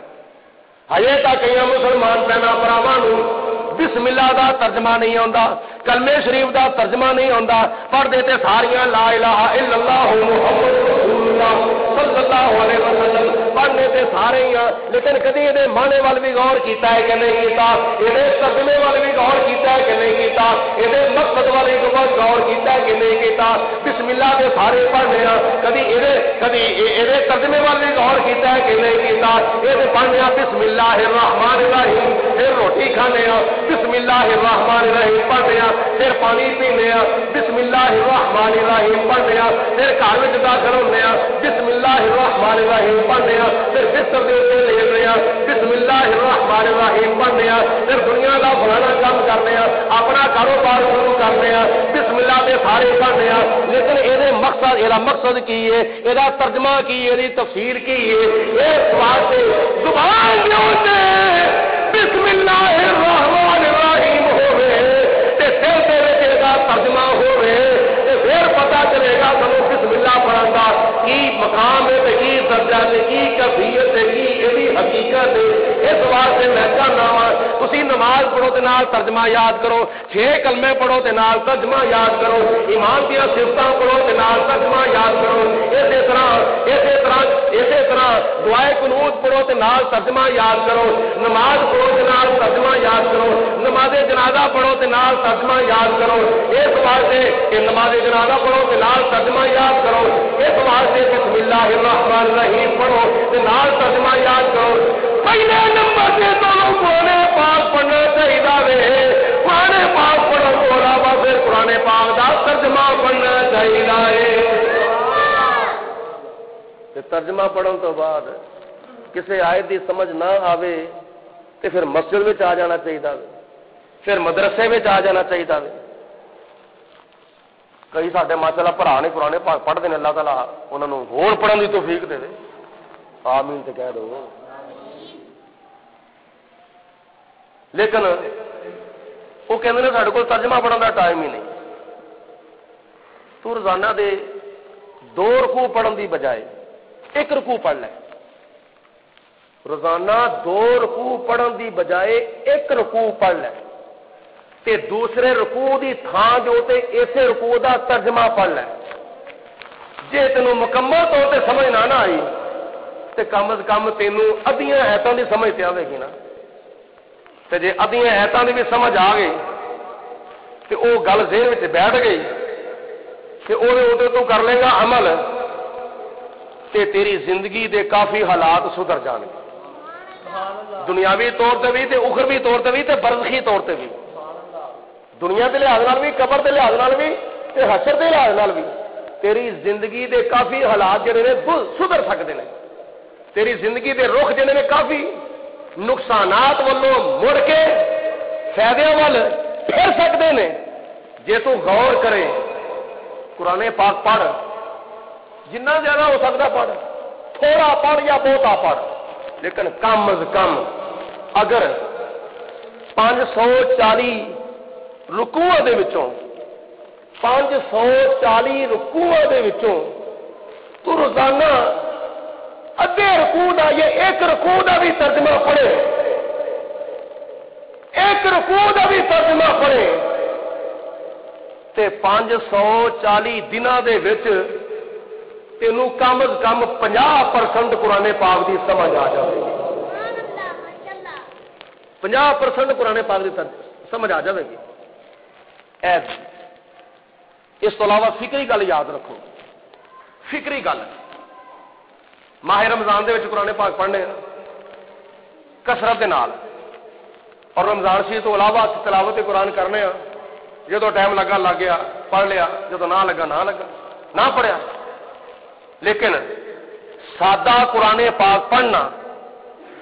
ہجے تک کئی مسلمان بہنوں بھراواں نوں بسم اللہ دا ترجمہ نہیں آتا، کلمے شریف دا ترجمہ نہیں آتا، پڑھ دیتے ساریاں لا الہ الا اللہ محمد رسول اللہ صلی اللہ علیہ وسلم پڑھنے تے سارے ہی، لیکن کدی یہ معنی وال بھی غور کیتا ہے کہ نہیں کیتا، یہ ترجمے وال بھی غور کیتا ہے کہ نہیں کیتا، یہ مقصد والے غور کیتا ہے کہ نہیں کیتا۔ بسم اللہ دے سارے پڑھنے کدی یہ ترجمے وال بھی غور کیتا ہے کہ نہیں کیتا، یہ پڑھنے بسم اللہ الرحمن الرحیم، پھر روٹی کھانے بسم اللہ الرحمن الرحیم پڑھنے، پھر پانی پینے بسم اللہ الرحمن الرحیم پڑھنے، پھر گھر میں داخل ہونے بسم اللہ الرحمن الرحیم پڑھنے، پھر بستر دے تے لیٹنے بسم اللہ الرحمن الرحیم پڑھنے، پھر دنیا کا فلانا کام کرنے، اپنا کاروبار شروع کرنے بسم اللہ دے سارے پڑھنے، لیکن یہ مقصد کی ہے، یہ ترجمہ کی ہے، یہ تفسیر کی ہے، اس واسطے زبان دے بسم اللہ الرحمن الرحیم ہوئے تے دل دے وچ دا ترجمہ ہوئے تے پھر پتہ چلے گا سانوں بسم اللہ پڑھن دا کی مقام ہے تے کی درجہ ہے، کی کیفیت ہے، کی ایدی حقیقت ہے۔ اس واسطے میں کہنا وا تسی نماز پڑھو تے نال ترجمہ یاد کرو، 6 کلمے پڑھو تے نال ترجمہ یاد کرو، ایمان دی صفتاں پڑھو تے نال ترجمہ یاد کرو، اسی طرح دعائے قنوت پڑھو تے نال ترجمہ یاد کرو، نماز پڑھو تے نال ترجمہ یاد کرو، نماز جنازہ پڑھو تے نال ترجمہ یاد کرو۔ اس واسطے کہ نماز جنازہ پڑھو تے نال ترجمہ یاد کرو، اس واسطے بسم اللہ الرحمن الرحیم پڑھو تے نال ترجمہ یاد کرو۔ پہلے نمبر سے تمہیں قرآن پاک پڑھنا چاہیے، قرآن پاک پڑھو تو علاوہ پھر قرآن پاک دا ترجمہ پڑھنا چاہیے۔ ترجمہ پڑھن تو بعد کسی آیت دی سمجھ نہ آوے تے پھر مسجد وچ آ جانا چاہیے، پھر مدرسے وچ آ جانا چاہیے۔ کئی ساڈے ماشاءاللہ بھرا نے قرآن پاک پڑھتے ہیں، اللہ تعالیٰ انہوں نے ہور پڑھن دی توفیق دے دے، آمین تے کہہ دو۔ لیکن وہ کہتے ہیں سارے کو ترجمہ پڑھن کا ٹائم ہی نہیں، تو روزانہ دے 2 رکوع پڑھن دی بجائے 1 رکوع پڑھ لے، روزانہ 2 رکوع پڑھن دی بجائے 1 رکوع پڑھ لے تے دوسرے رکوع دی تھان جو تے اسے رکوع دا ترجمہ پڑھ لے۔ جے تینوں مکمل طور تے سمجھ نہ آئی تے کم از کم تینوں ادھیاں ایتاں دی سمجھ تے آوے گی نا. تے جے ادھیاں ایتاں دی بھی سمجھ آ گئی تے او گل ذہن وچ بیٹھ گئی تے او تو کر لے گا عمل تے تیری زندگی دے کافی حالات سدھر جان گے. دنیاوی طور تے بھی تے اخروی طور تے بھی تے برزخی طور تے بھی. دنیا کے لحاظ نال بھی, قبر کے لحاظ نال بھی تے حشر کے لحاظ نال بھی تیری زندگی دے کافی حالات جڑے نے سدھر سکتے ہیں. تیری زندگی دے رخ جڑے نے کافی نقصانات والوں مڑ کے فائدے وال پھر سکتے ہیں جے تو غور کرے. قرآن پاک پڑھ, جنہ زیادہ ہو سکتا پڑھ, تھوڑا پڑھ یا بہتا پڑھ, لیکن کم از کم اگر 540 رکوعاں دے وچوں 540 رکوعاں دے وچوں تو روزانہ ادھے رکوع دا یا ایک رکوع دا بھی ترجمہ پڑھے, ایک رکوع دا بھی ترجمہ پڑھے تے 540 دنوں دے وچ تینوں کم از کم 50% قرآن پاک دی سمجھ آ جائے گی. 50% قرآن پاک دی سمجھ آ جائے گی. اس تو علاوہ فکری گل یاد رکھو, فکری گل ماہ رمضان دے وچ قرآن پاک پڑھنے کثرت دے نال, اور رمضان شریف تو علاوہ تلاوت قرآن کرنے جدو ٹائم لگا لگ گیا پڑھ لیا, جدو نہ لگا نہ پڑھیا. لیکن سادہ قرآن پاک پڑھنا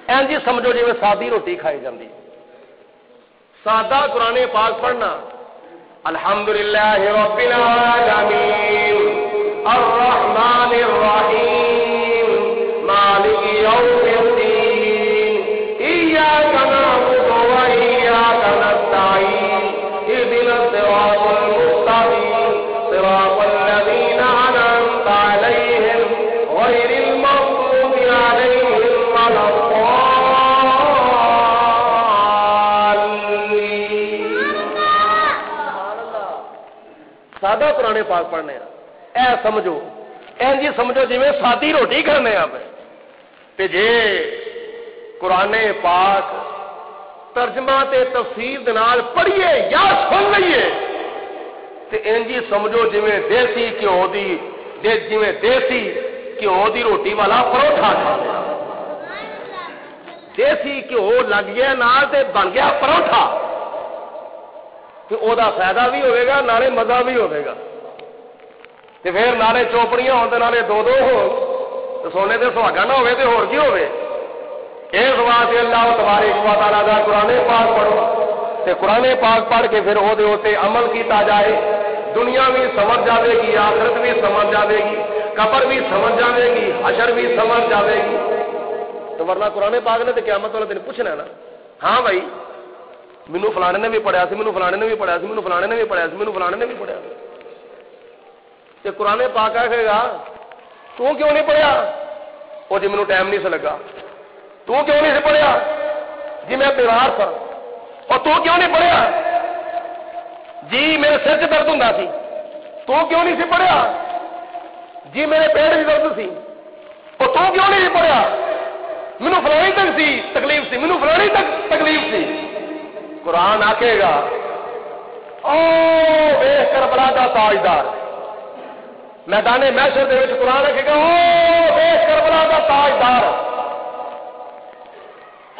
این جی سمجھو جی سادی روٹی کھائی جاندی. سادہ قرآن پاک پڑھنا الحمدللہ رب العالمین الرحمن الرحیم مالک یوم الدین ایاک نعبد و ایاک نستعین اهدنا الصراط المستقیم صراط الذین انعمت علیہم غیر المغضوب علیہم ولا سادہ قرآن پاک پڑھنے اے سمجھو این جی سمجھو جی میں سادی روٹی کرنے تے جے قرآن پاک ترجمہ تے تفسیر دنال پڑھیے یا سن لئیے تے این جی سمجھو جی میں دیسی گھیو دی روٹی والا پروٹھا کھا لیا. دیسی گھیو لگ گیا نال تے بن گیا پروٹھا تے او دا فائدہ بھی ہوئے گا نالے مزہ بھی ہوئے گا. تے پھر نالے چوپڑیاں ہون تے نالے دو ہو تے سونے تے سہاگا نہ ہوئے تے ہور کی ہوئے. اس واسطے اللہ تبارک و تعالی دا قرآن پاک پڑھو تے قرآن پاک پڑھ کے پھر او دے اوتے عمل کیتا جائے. دنیا بھی سمجھ جاوے گی, آخرت بھی سمجھ جاوے گی, قبر بھی سمجھ جاوے گی, حشر بھی سمجھ جاوے گی. تو ورنہ قرآن پاک نے تے قیامت والے دن پوچھنا ہے نا, ہاں بھائی مینوں فلانے نے بھی پڑھیا سی, مینوں فلانے نے بھی پڑھیا سی, مینوں فلانے نے بھی پڑھیا سی, مینوں فلانے نے بھی پڑھیا سی. تے قرآن پاک کہے گا تو کیوں نہیں پڑھیا؟ وہ جی مینوں ٹائم نہیں سے لگا. تو کیوں نہیں سے پڑھیا؟ جی میں بیمار تھا. اور تو کیوں نہیں پڑھیا؟ جی میرے سر سے درد ہوندا سی. تو کیوں نہیں سے پڑھیا؟ جی میرے پیٹ میں درد سی. اور تو کیوں نہیں سے پڑھیا؟ مینوں فلانی تک سی تکلیف سی, مینوں فلانی تک تکلیف سی. قرآن آکھے گا او ویکھ کربلا دا تاجدار, میدان محشر دے وچ قرآن آکھے گا او ویکھ کربلا دا تاجدار,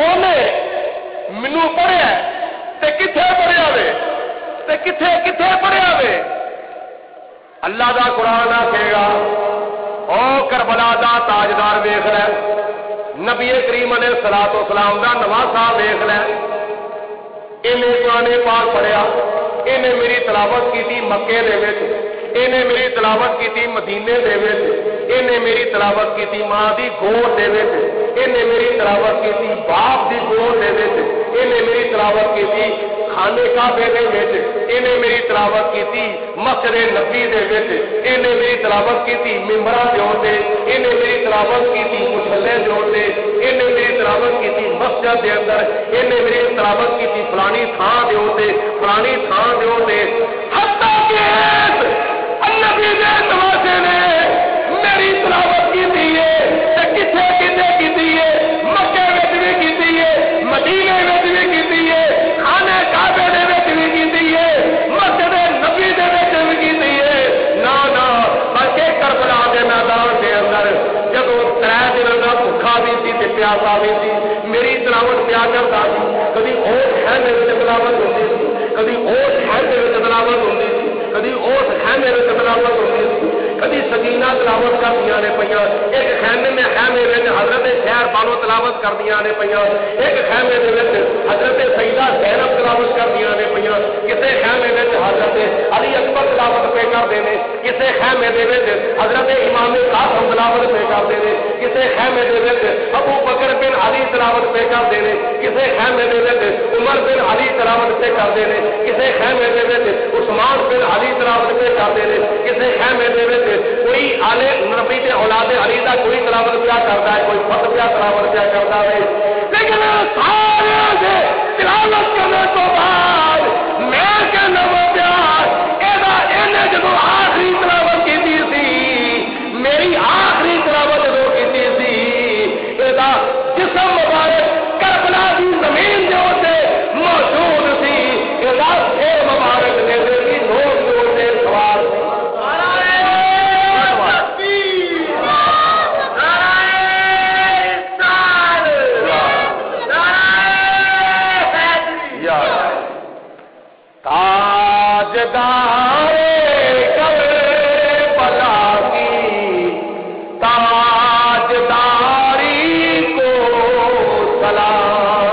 اونے مینوں پڑھیا تے کتھے پڑھیا وے تے کتھے پڑھیا وے. اللہ دا قرآن آکھے گا او کربلا دا تاجدار ویکھ لے, نبی کریم علیہ الصلوۃ والسلام دا نواسا ویکھ لے. انہیں قرآن پاک پڑھیا, انہیں میری تلاوت کی تھی مکے دے وچ, انہیں میری تلاوت کی تھی مدینے دے وچ, انہیں میری تلاوت کی تھی ماں دی گود دے وچ, انہیں میری تلاوت کی تھی باپ دی گود دے وچ, انہیں میری تلاوت کی تھی خانے کعبے دے وچ, انہیں میری تلاوت کی تھی مسجد نبی دے وچ, انہیں میری تلاوت کی تھی ممبراں دے اوتے, انہیں میری تلاوت کی تھی مصلی دے اوتے, انہیں میری تلاوت کی تھی مسجد دے اندر, انہیں میری تلاوت کی تھی فلانی تھان دے اوتے فلانی تھان دے اوتے. حتیٰ کہ نبی دے نواسے نے میری تلاوت کی تھی ہے تے کتھے پیاس آ گئی تھی میری تلاوت پیا کرتا سی کبھی اوٹ خیمے میں تلاوت ہوتی سی کبھی اوٹ خیمے میں تلاوت ہوتی سی کبھی اوٹ خیمے میں تلاوت ہوتی سی کبھی سکینہ تلاوت کر دیا نے پہ ایک خیمے میں حضرت خیر بانو تلاوت کر دیا نے پہ ایک خیمے میں حضرت سیدہ زینب تلاوت کر دیا نے پہ کسی خیمے میں حضرت علی اکبر تلاوت پہ کر دینے کسی خیمے حضرت امام قاسم تلاوت پہ کر دینے کسی خیمے ابو بکر بن علی تلاوت پہ کر دینے کسی خیمے عمر بن علی تلاوت پہ کر دینے کسی خیمے عثمان بن علی تلاوت پہ کر دینے کسی خیمے کوئی آلے نبی کے اولاد علی کا کوئی تلاوت پیا کرتا ہے کوئی فت پیا تلاوت پیا کرتا ہے لیکن سارے تلاوت کرنے تو بعد میں کہنا وہ پیار یہ جب آخری تلاوت کی سی میری آخری تلاوت جو کی سی یہ جسم مبارک کربلا کی زمین جو سے موجود سی یہ مبارک نے نوٹ جوڑ سے سوال تاجدار کربلا کی تاجداری کو سلام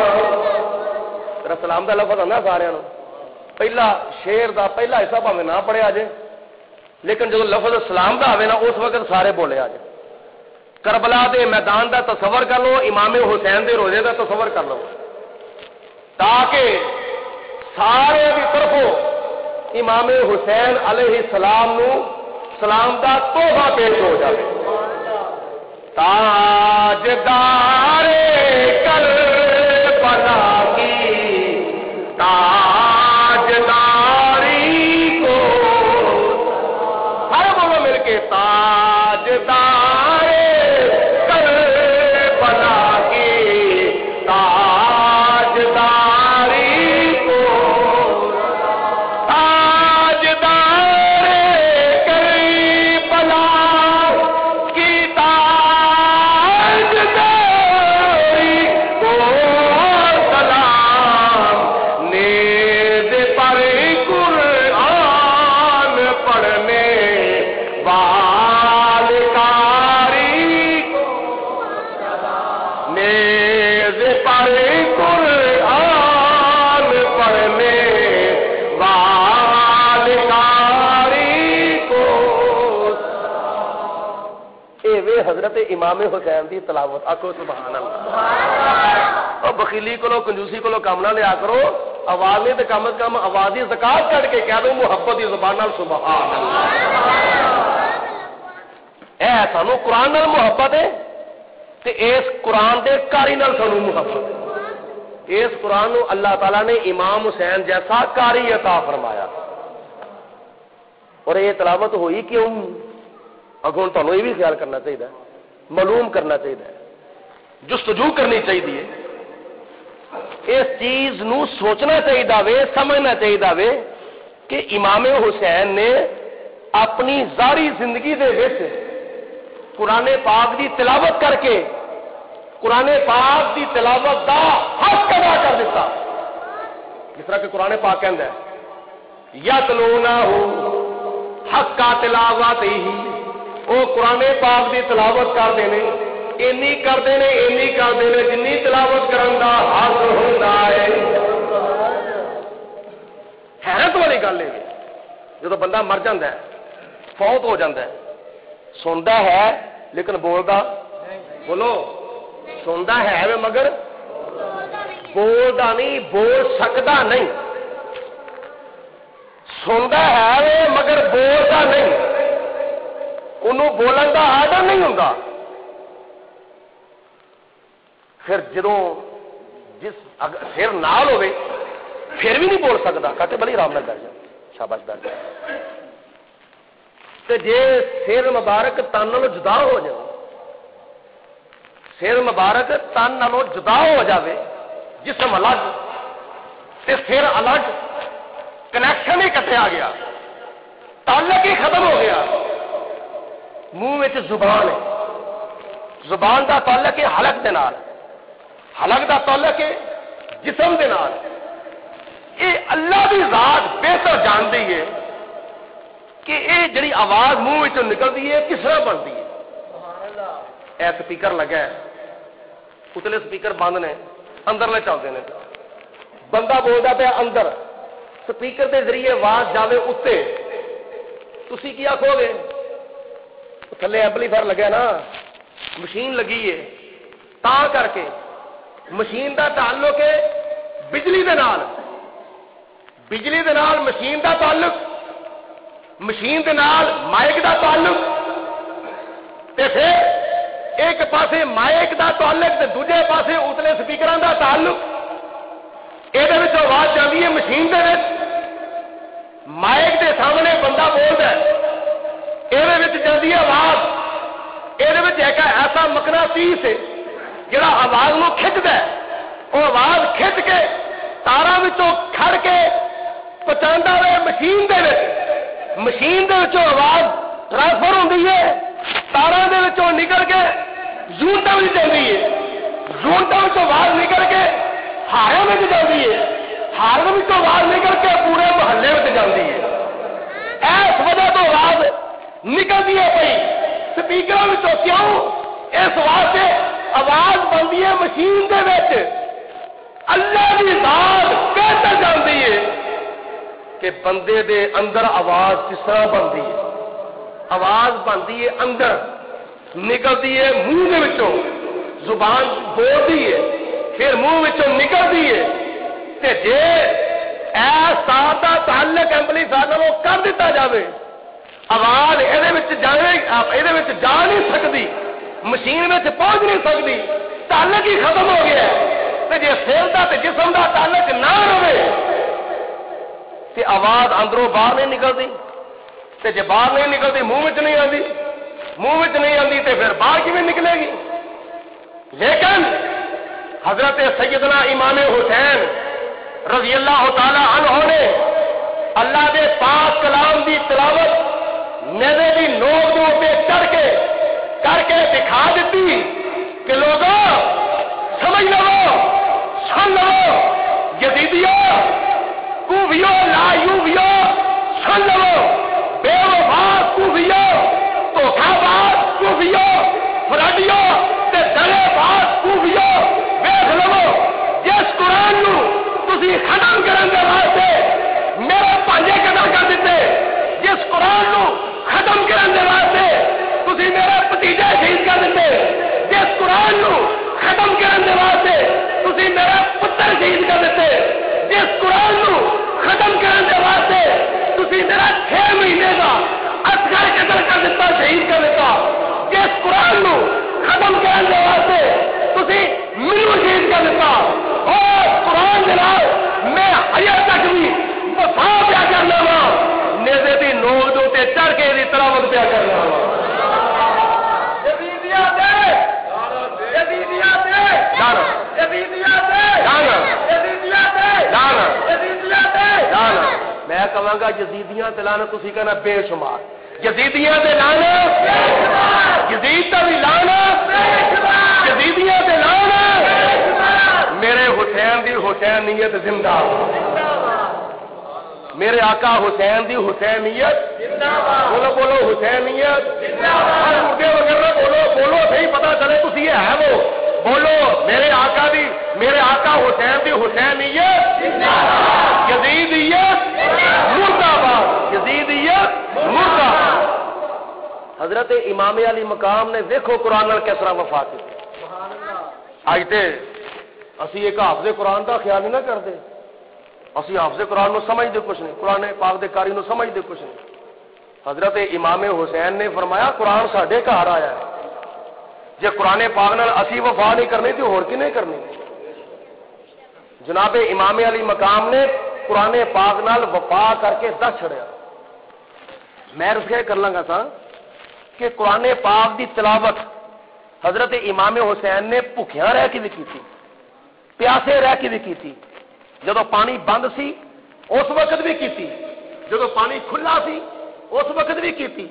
تیرا سلام کا لفظ آنا سارے پہلا شیر دا پہلا حصہ بھاوے نہ پڑھیا جے لیکن جب لفظ سلام کا آئے نا اس وقت سارے بولے آ جائے کربلا دے میدان دا تصور کر لو امام حسین دے روزے دا تصور کر لو تاکہ سارے کی طرفوں امام حسین علیہ السلام نو سلام دا تحفہ پیش ہو جائے تاجدار کربلا کی تاجداری کو ہر بولو مل کے تاجدار کربلا کی تاجداری کو تاجدار کربلا کی تاجداری کو سلام نیز پر قرآن پڑھنے والکاری کو نیز پر قرآن پڑھنے والکاری کو اے وے حضرت امام حسین دی تلاوت آکھو سبحان اللہ اور بخیلی کو کنجوسی کو کام نہ لیا کرو آواز نہیں تو کم از کم آواز کی زکات کٹ کے کہہ دو محبت کی زبان نال سبحان اللہ اے سانو قرآن نال محبت ہے تے اس قرآن دے کاری نال سانو محبت ہے اس قرآن نو اللہ تعالیٰ نے امام حسین جیسا کاری عطا فرمایا اور یہ تلاوت ہوئی کیوں اگوں تمہیں یہ بھی خیال کرنا چاہیے معلوم کرنا چاہیے جستجو کرنی چاہیے اس چیز نو سوچنا چاہیے وے سمجھنا چاہیے کہ امام حسین نے اپنی ساری زندگی دے وچ قرآن پاک دی تلاوت کر کے قرآن پاک دی تلاوت دا حق ادا کر دیتا جس طرح کہ قرآن پاک کہندا ہے یتلونہ حق تلاوت ہی وہ قرآن پاک دی تلاوت کر دینے اینی کرتے ہیں اینی کرتے ہیں جنی تلاوت کرن دا حق ہوندا ہے حیرت والی گل ہے جب بندہ مر جاتا ہے فوت ہو جاتا ہے سنتا ہے لیکن بولتا بولو سنتا ہے مگر بولتا نہیں بول سکتا نہیں سنتا ہے مگر بولتا نہیں انہوں بولن کا آرڈر نہیں ہوتا پھر جدوں جس سر نال ہوئے پھر بھی نہیں بول سکتا کہتے بلی آرام نال بیٹھ جا شاباش بیٹھ جا تے جے سر مبارک تن نالوں جدا ہو جائے سر مبارک تن نالوں جدا ہو جاوے جسم الگ تے سر الگ کنیکشن ہی کٹیا گیا تعلق ہی ختم ہو گیا منہ وچ زبان ہے زبان دا تعلق ہے حلق دے نال حلق دا تعلق ہے جسم دے نال. یہ اللہ دی ذات بہتر جانتی ہے کہ یہ جڑی آواز منہ وچوں نکلتی ہے کس طرح بنتی ہے. اے سپیکر لگا ہے, اتلے سپیکر بند نے, اندرلے چلتے ہیں. بندہ بولتا پیا اندر, سپیکر کے ذریعے آواز جاوے اتنے, تسی کی آخو گے؟ تھلے ایمپلیفائر لگا نا, مشین لگی ہے, تا کر کے مشین دا تعلق ہے بجلی دے نال, بجلی دے نال مشین دا تعلق, مشین دے نال مائک دا تعلق, تے پھر ایک پاسے مائک دا تعلق تے دوجے پاسے اتلے سپیکراں دا تعلق. یہ آواز جاتی ہے مشین دے وچ, مائک دے سامنے بندہ بولتا ہے, یہ جاتی ہے آواز. یہ ایک ایسا مقناطیس ہے جڑا آواز کو کھچتا ہے, وہ آواز کھچ کے تاراں وچوں کھڑ کے پہنچا ہے مشین دے وچ. مشین دے وچوں آواز ٹرانسفر ہوتی ہے, تاراں دے وچوں نکل کے یونٹاں وچ جاتی ہے, یونٹاں وچوں آواز نکل کے ہارن میں جاتی ہے, ہارن میں آواز نکل کے پورے محلے میں جاتی ہے. اس وجہ تو آواز نکلتی ہے پی سپیکر میں. کیوں؟ اس واسطے آواز بنتی ہے مشین دے وچ. اللہ کی ذات کہتے جاتی ہے کہ بندے دے اندر آواز کس طرح بنتی ہے. آواز بنتی ہے اندر, نکلتی ہے منہ دے وچوں, زبان بولتی ہے, پھر منہ وچوں نکلتی ہے. تے جے ایسا تعلق ایمپلیفائر نال کر دیتا جاوے, آواز یہ جا نہیں سکتی, مشین میں پہنچ نہیں سکتی, تعلق ہی ختم ہو گیا ہے. تے جے سیل دا تے جسم دا تعلق نہ رہے تے آواز اندروں باہر نہیں نکلتی, تے جے باہر نہیں نکلتی منہ وچ نہیں آتی, منہ وچ نہیں آتی تے پھر باہر کیویں نکلے گی. لیکن حضرت سیدنا امام حسین رضی اللہ تعالی عنہ نے اللہ دے پاک کلام دی تلاوت نیزے دی نوک دے اوپر چڑھ کے کر کے دکھا دیتی کہ لوگوں سمجھ لو, سن لو, یزیدیو کوفیو لایوبیو سن لو, بے وفا کوفیو, دھوکھا باز کوفیو, فراڈیو تے دلے باز کوفیو, ویکھ لو جس قرآن نو تسی ختم کرن دے واسطے میرے پانجے قدر کر دیتے, جس قرآن نو ختم کرن دے واسطے تسی میرے بھتیجے شہید کر دیتے, جس قرآن نو ختم کرن دے واسطے تسی میرے پتر شہید کر دیتے, جس قرآن نو ختم کرن دے واسطے تسی میرا 6 مہینے کا اصغر قتل کر دیتا, شہید کر دیتا, جس قرآن نو ختم کرن دے واسطے تسی مینوں شہید کر دیتا. اور قرآن دے نال میں حیا تک بھی وفا پیا کرنا وا, نیزے دی نوک دے تے چڑھ کے دی تلاوت پیا کرنا وا. یزیدیاں دے یزیدیاں دے جانا, یزیدیاں دے جانا, یزیدیاں دے جانا, یزیدیاں دے جانا. میں کہاں گا یزیدیاں تے لانا, تسی کہنا بے شمار. یزیدیاں تے لانا, یزید تے بھی لانا, یزیدیاں تے لانا. میرے حسین دی حسینیت زندہ باد, میرے آقا حسین دی حسینیت زندہ باد. بولو بولو حسینیت زندہ باد. اردے وغیرہ بولو, بولو صحیح پتہ چلے تسی ہے وہ. بولو میرے آقا دی, میرے آقا حسین دی حسینیت زندہ باد, یزیدیت مردہ باد, یزیدیت مردہ باد. حضرت امام علی مقام نے دیکھو قرآن نال کس طرح وفا کی. اج تے اسی ایک حافظ قرآن کا خیال نہیں نہ کرتے, اسی حافظ قرآن نو سمجھتے کچھ نہیں, قرآن پاک دے کاری نو سمجھتے کچھ نہیں. حضرت امام حسین نے فرمایا قرآن ساڈے گھر آیا ہے, جے قرآن پاک نال اسی وفا نہیں کرنی تو ہور کی نہیں کرنی. جناب امام علی مقام نے قرآن پاک نال وفا کر کے دس چھڑیا. میں رسے کر لگا تھا کہ قرآن پاک دی تلاوت حضرت امام حسین نے بھوکیاں رہ کے بھی کی, پیاسے رہ کے بھی کی, جدو پانی بند سی اس وقت بھی کی, جدو پانی کھلا سی اس وقت بھی کی,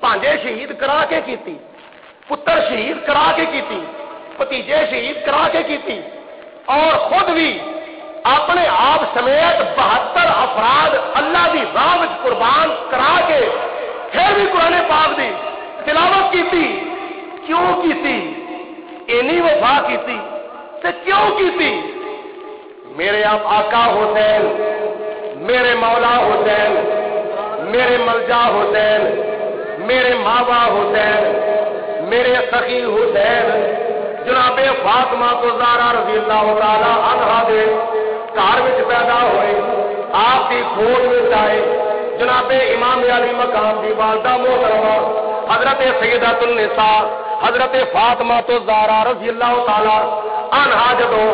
بھانجے شہید کرا کے کی, پتر شہید کرا کے کی, بھتیجے شہید کرا کے کی, اور خود بھی اپنے آپ سمیت 72 افراد اللہ کی راہ میں قربان کرا کے پھر بھی قرآن پاک دی تلاوت کی. کیوں کی؟ اینی وفا کی تے کیوں کی؟ میرے آپ آقا حسین، میرے مولا حسین، میرے ملجا حسین، میرے ماوا حسین، میرے سخی حسین جناب فاطمہ زہرا رضی اللہ تعالی عنہا دے گھر وچ پیدا ہوئے، آپ کی گود وچ آئے. جناب امام علی مقام دی والدہ محترمہ حضرت سیدۃ النساء حضرت فاطمہ زہرا رضی اللہ تعالی عنہا جدوں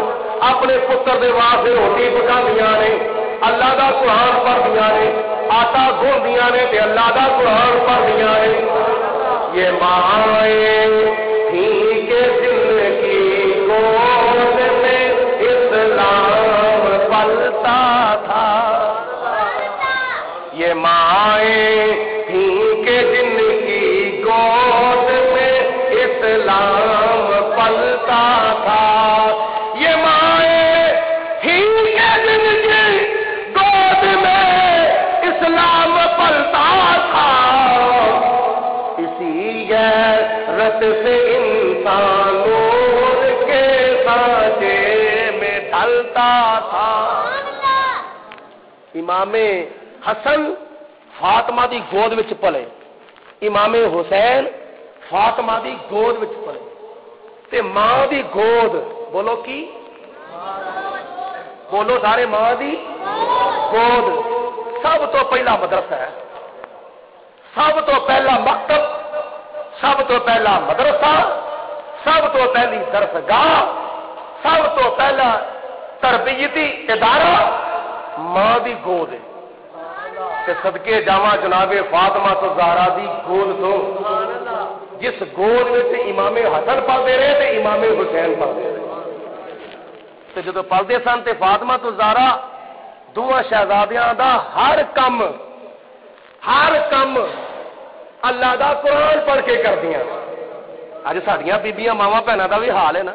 اپنے پتر دے واسطے روٹی پکاندیاں نے، اللہ دا قرآن پڑھدیاں نے، آٹا گوندیاں نے تے اللہ دا قرآن پڑھدیاں نے. یہ مائیں تھیں کہ جن کی گود میں اسلام پلتا تھا. یہ مائیں تھیں کہ جن کی گود میں اسلام پلتا تھا. یہ مائیں تھیں کہ جن کی گود میں اسلام پلتا تھا. اسی غیرت سے انسان نور کے سانچے میں ڈھلتا تھا. امام حسن فاطمہ دی گود وچ پلے، امام حسین فاطمہ دی گود وچ پلے تے ماں دی گود، بولو کی؟ بولو سارے، ماں دی گود سب تو پہلا مدرسہ ہے، سب تو پہلا مکتب، سب تو پہلا مدرسہ، سب تو پہلی درسگاہ، سب تو پہلا تربیتی ادارہ ماں دی گود ہے. تے صدقے جاواں جناب فاطمہ زہرا دی گود تو جس گود وچ امام حسن پلدے رہے تے امام حسین پلدے رہے. تے جدوں پلدے سن تے فاطمہ زہرا دوواں شہزادیاں دا ہر کم اللہ دا قرآن پڑھ کے کردیاں. اج ساڈیاں بیبییاں ماواں بہناں دا بھی حال ہے نا.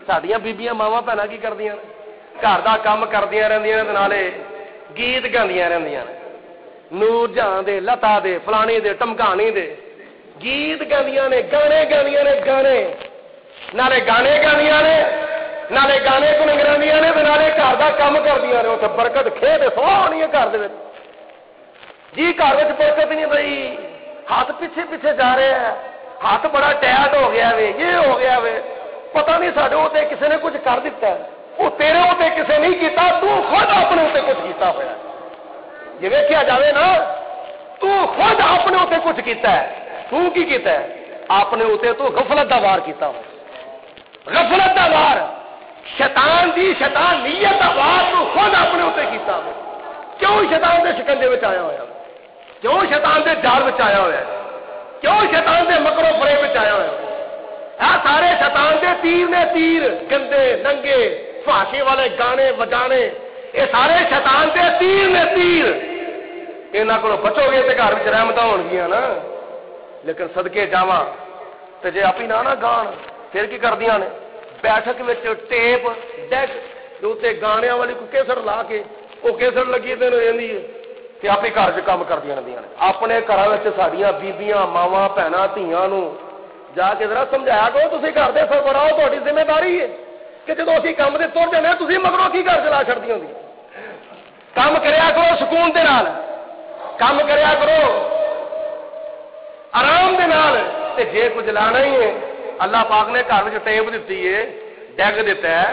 ساڈیاں بیبییاں ماواں بہناں کی کردیاں؟ گھر دا کام کردیاں رہندیاں تے نالے گیت گاندیاں رہندیاں. نور جہاں دے، لتا دے، فلانی دے، ٹمکانی دے گیت گاندیاں نے، گانے گاندیاں نے، گانے نالے گانے گاندیاں نے، نالے گانے گنگراندیاں نے تے نالے گھر دا کام کردیاں نے. اوتھے برکت کھے تے سوا ہونی ہے گھر دے وچ. جی گھر وچ برکت نہیں بھئی، ہاتھ پیچھے پیچھے جا رہے ہیں، ہاتھ بڑا ٹائٹ ہو گیا وے، یہ ہو گیا وے، پتہ نہیں ساڈے اوتے کسے نے کچھ کر دتا ہے. وہ تیرے اوتے کسے نہیں کیتا، تو خود اپنے اوتے کچھ کیتا ہوا. جی ویکھیا جاوے نا، تو خود اپنے اوتے کچھ کیتا ہے. تو کی کیتا ہے؟ اپنے اوتے تو غفلت دا وار کیتا ہوا. غفلت دا وار، شیطان دی شیطانیت دا وار تو خود اپنے اوتے کیتا ہوا. کیوں شیطان دے شکنجے وچ آیا ہوا؟ کیوں شیطان دے جال وچ آیا ہوا؟ کیوں شیطان دے مکر و فریب وچ آیا ہوا؟ سارے شیطان دے تیر نے، تیر گندے ننگے فحاشی والے گانے وجانے، یہ سارے شیطان دے تیر نے، تیر. انہاں کولوں بچو گے تے گھر وچ رحمتاں ہون گیاں نا. لیکن صدقے جاواں تے جے اپی نہ گان پھر کی کردیاں نے؟ بیٹھک وچ ٹیپ ڈیک دے اوتے گانیاں والی کوئی کیسٹ لا کے وہ کیسٹ لگی تے رہندی ہے تے اپی گھر وچ کام کردیاں رہندیاں نے. اپنے گھراں وچ ساڈیاں بیبییاں ماواں بہناں دھیاں نوں جا کے ذرا سمجھایا کرو، تسی گھر دے سربراہ ہو، تہاڈی ذمہ داری ہے کہ جدوں اسی کام دے تر جانے تسی مگروں کی گھر چلا چھڑدی ہوندی. کام کریا کرو سکون دے نال، کام کریا کرو آرام دے نال. تے جے کچھ لانا ہی ہے، اللہ پاک نے گھر وچ ٹیپ دتی ہے، ڈیگ دیتا ہے،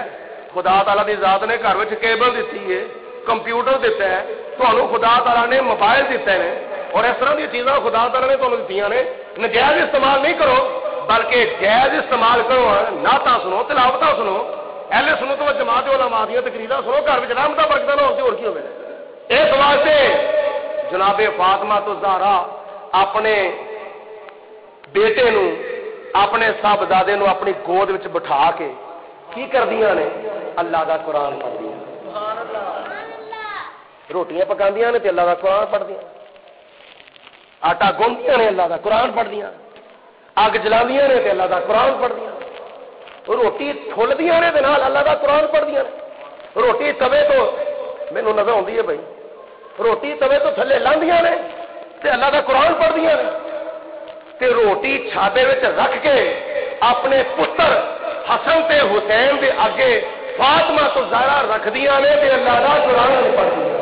خدا تعالی دی ذات نے گھر وچ کیبل دتی ہے، کمپیوٹر دیتا ہے، تانوں خدا تعالی نے موبائل دیتے ہیں، اور اس طرح دی چیزاں خدا تعالی نے تانوں دتیاں نے. ناجائز استعمال نہیں کرو بلکہ جائز استعمال کرو. نعتاں سنو، تلاوتاں سنو، اہل سنت و جماعت علماء دیاں تقریراں سنو، گھر وچ رحمتاں برکتاں نہ ہوندی، اور کی ہوے. اس واسطے جناب فاطمہ زہرا اپنے بیٹے نو، اپنے صاحبزادے نو اپنی گود وچ بٹھا کے کی کردیاں نے؟ اللہ دا قرآن پڑھدیاں. سبحان اللہ. روٹیاں پکاندیاں نے تے اللہ دا قرآن پڑھدیاں، آٹا گوندیاں نے اللہ دا قرآن پڑھدیاں، اگ جلاندیاں نے تے اللہ دا قرآن پڑھدیاں. روٹی ٹھلدیاں نے اللہ دا قرآن پڑھدیاں نے. روٹی توے تو مینوں نظر آتی ہے بھائی, روٹی توے تو تھلے لاندیاں نے تے اللہ دا قرآن پڑھدیاں نے, تے روٹی چھاتے وچ رکھ کے اپنے پتر حسن تے حسین دے اگے فاطمہ تو زہرا رکھدیاں نے تے اللہ دا قرآن پڑھدیاں.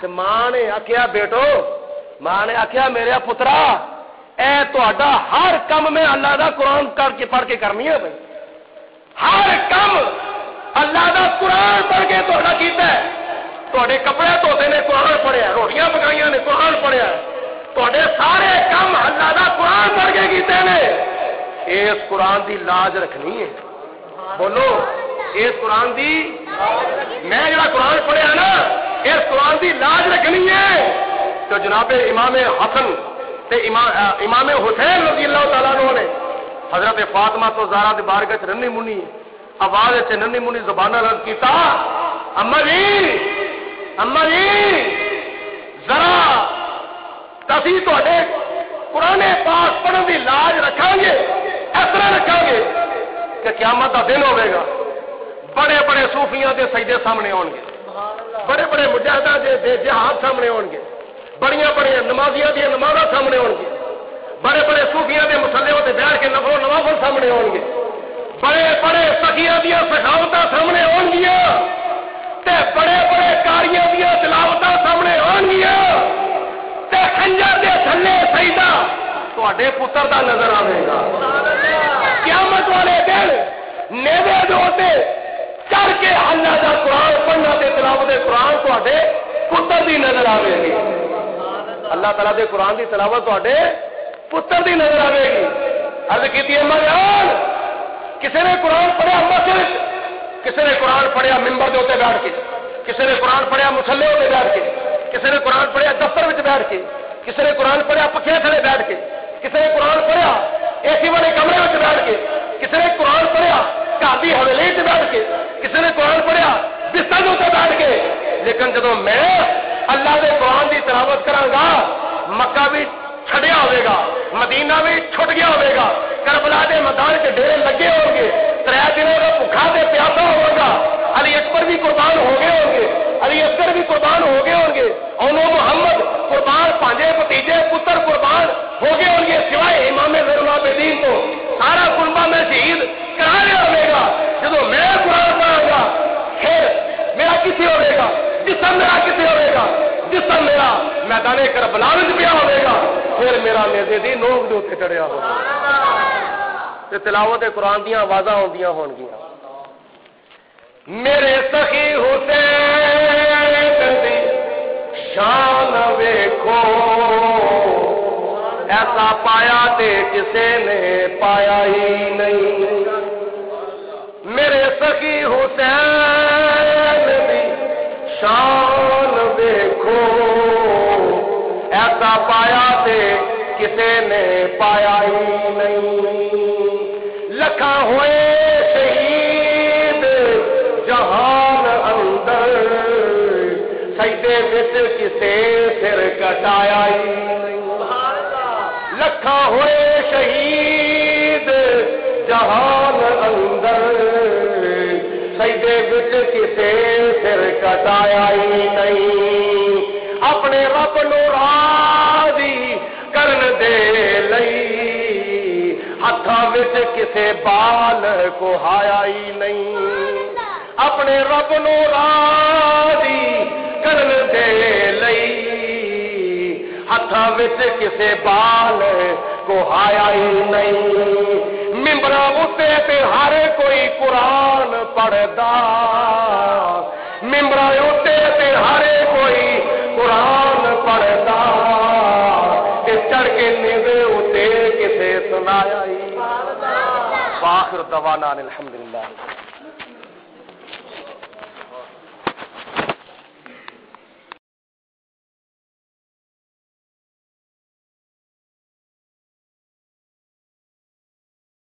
تے ماں نے آکھیا بیٹو, ماں نے آکھیا میرے پترا اے تہاڈا ہر کم میں اللہ دا قرآن کر کے پڑھ کے کرنی ہے بھائی, ہر کم اللہ دا قرآن پڑھ کے تہاڈا کیتا ہے. تہاڈے کپڑے دھوتے نے قرآن پڑھیا, روٹیاں پکائیاں نے قرآن پڑھیا, تہاڈے سارے کم اللہ دا قرآن پڑھ کے کیتے نے. اس قرآن دی لاج رکھنی ہے. بولو اس قرآن دی, میں جڑا قرآن پڑھیا نا اس قرآن دی لاج رکھنی ہے. تو جناب امام حسن تے امام حسین رضی اللہ تعالیٰ عنہ نے حضرت فاطمہ تو زہرا دی بارگاہ وچ ننھی منی آواز سے ننھی منی زبان نال عرض کیتا, اما جی ذرا تسی تہاڈے قرآن پاک پڑھن دی لاج رکھاں گے, اس طرح رکھاں گے کہ قیامت دا دن ہوے گا, بڑے بڑے صوفیاں دے سجدے سامنے آن گے, بڑے بڑے مجاہداں دے جہاد سامنے آن گے, بڑیاں بڑیاں نمازیاں دی نمازاں سامنے آن گے, بڑے بڑے صوفیاں دے مصلے تے بیٹھ کے نفل و نوافل سامنے آن گے, بڑے بڑے سخیاں دیاں سخاوتاں سامنے آن گیاں, تے بڑے بڑے کاریاں دیاں تلاوتاں سامنے آن گیاں, تے خنجر دے تھلے سجدہ تہاڈے پتر دا نظر آوے گا. قیامت والے دن نیوے دے چڑھ کے اللہ دا قرآن پڑھنا تے تلاوت قرآن تہاڈے پتر دی نظر آوے گی. اللہ تعالیٰ دے قرآن دی تلاوت تہاڈے پتر دی نظر آوے گی. عرض کیتی ہے مجان, کسی نے قرآن پڑھیا مسجد, کسی نے قرآن پڑھیا ممبر دے اوتے بیٹھ کے, کسی نے قرآن پڑھیا مصلے اوتے بیٹھ کے, کسی نے قرآن پڑھیا دفتر وچ بیٹھ کے, کسی نے قرآن پڑھیا پکھے تھلے بیٹھ کے, کسی نے قرآن پڑھیا اے سی والے کمرے وچ بیٹھ کے, کسی نے قرآن پڑھیا گھر دی حویلی وچ بیٹھ کے, کسی نے قرآن پڑھیا بستر دے اوتے بیٹھ کے. لیکن جدوں میں اللہ دے قرآن دی تلاوت کراں گا, مکہ بھی چھڑیا ہوئے گا, مدینہ بھی چھٹ گیا ہوئے گا, کربلا دے میدان کے ڈیرے لگے ہوں گے, 3 دنوں کا بھوکھا دے پیاسا ہوگا, علی اکبر بھی قربان ہو گئے ہوں گے, علی اکبر بھی قربان ہو گئے ہوں گے, اونو محمد قربان, پانجے بتیجے پتر قربان ہو گئے ہوں گے, سوائے امام زین العابدین تو سارا کنبہ میں شہید کرا لیا ہوئے گا. جدو میں قرآن پڑھاں گا پھر میرا کسی ہوئے گا, جسم میرا کسی ہوئے گا, جسم میرا میدان کربلا وچ پیا ہوئے گا, پھر میرا نیزے دی نوک دے اوتے چڑھیا ہوگا. تے تلاوت قرآن دیاں آوازاں ہوندیاں ہون گیاں. میرے سخی حسین دی شان ویکھو, ایسا پایا تے کسے نے پایا ہی نہیں. میرے سخی حسین دی شان ویکھو, ایسا پایا تے کسے نے پایا ہی نہیں. لکھاں ہوئے شہید جہان اندر, سجدے وچ کسے سر کٹایا ہی نہیں. لکھاں ہوئے شہید جہان اندر, سجدے وچ کسے سر کٹایا ہی نہیں. اپنے رب نو راضی کرن دے لئی ہتھاں وچ کسے بال کو ہایا ہی نہیں. اپنے رب نو راضی کرن دے لئی ہتھاں وچ کسے بال کو ہایا ہی نہیں. ممبراں اُتے تے ہر کوئی قرآن پڑھدا, ممبراں اُتے تے ہر کوئی قرآن پڑھدا, تے چڑھ کے نیوے اُتے کسے سنایا ہی. وآخر دعوانا الحمدللہ.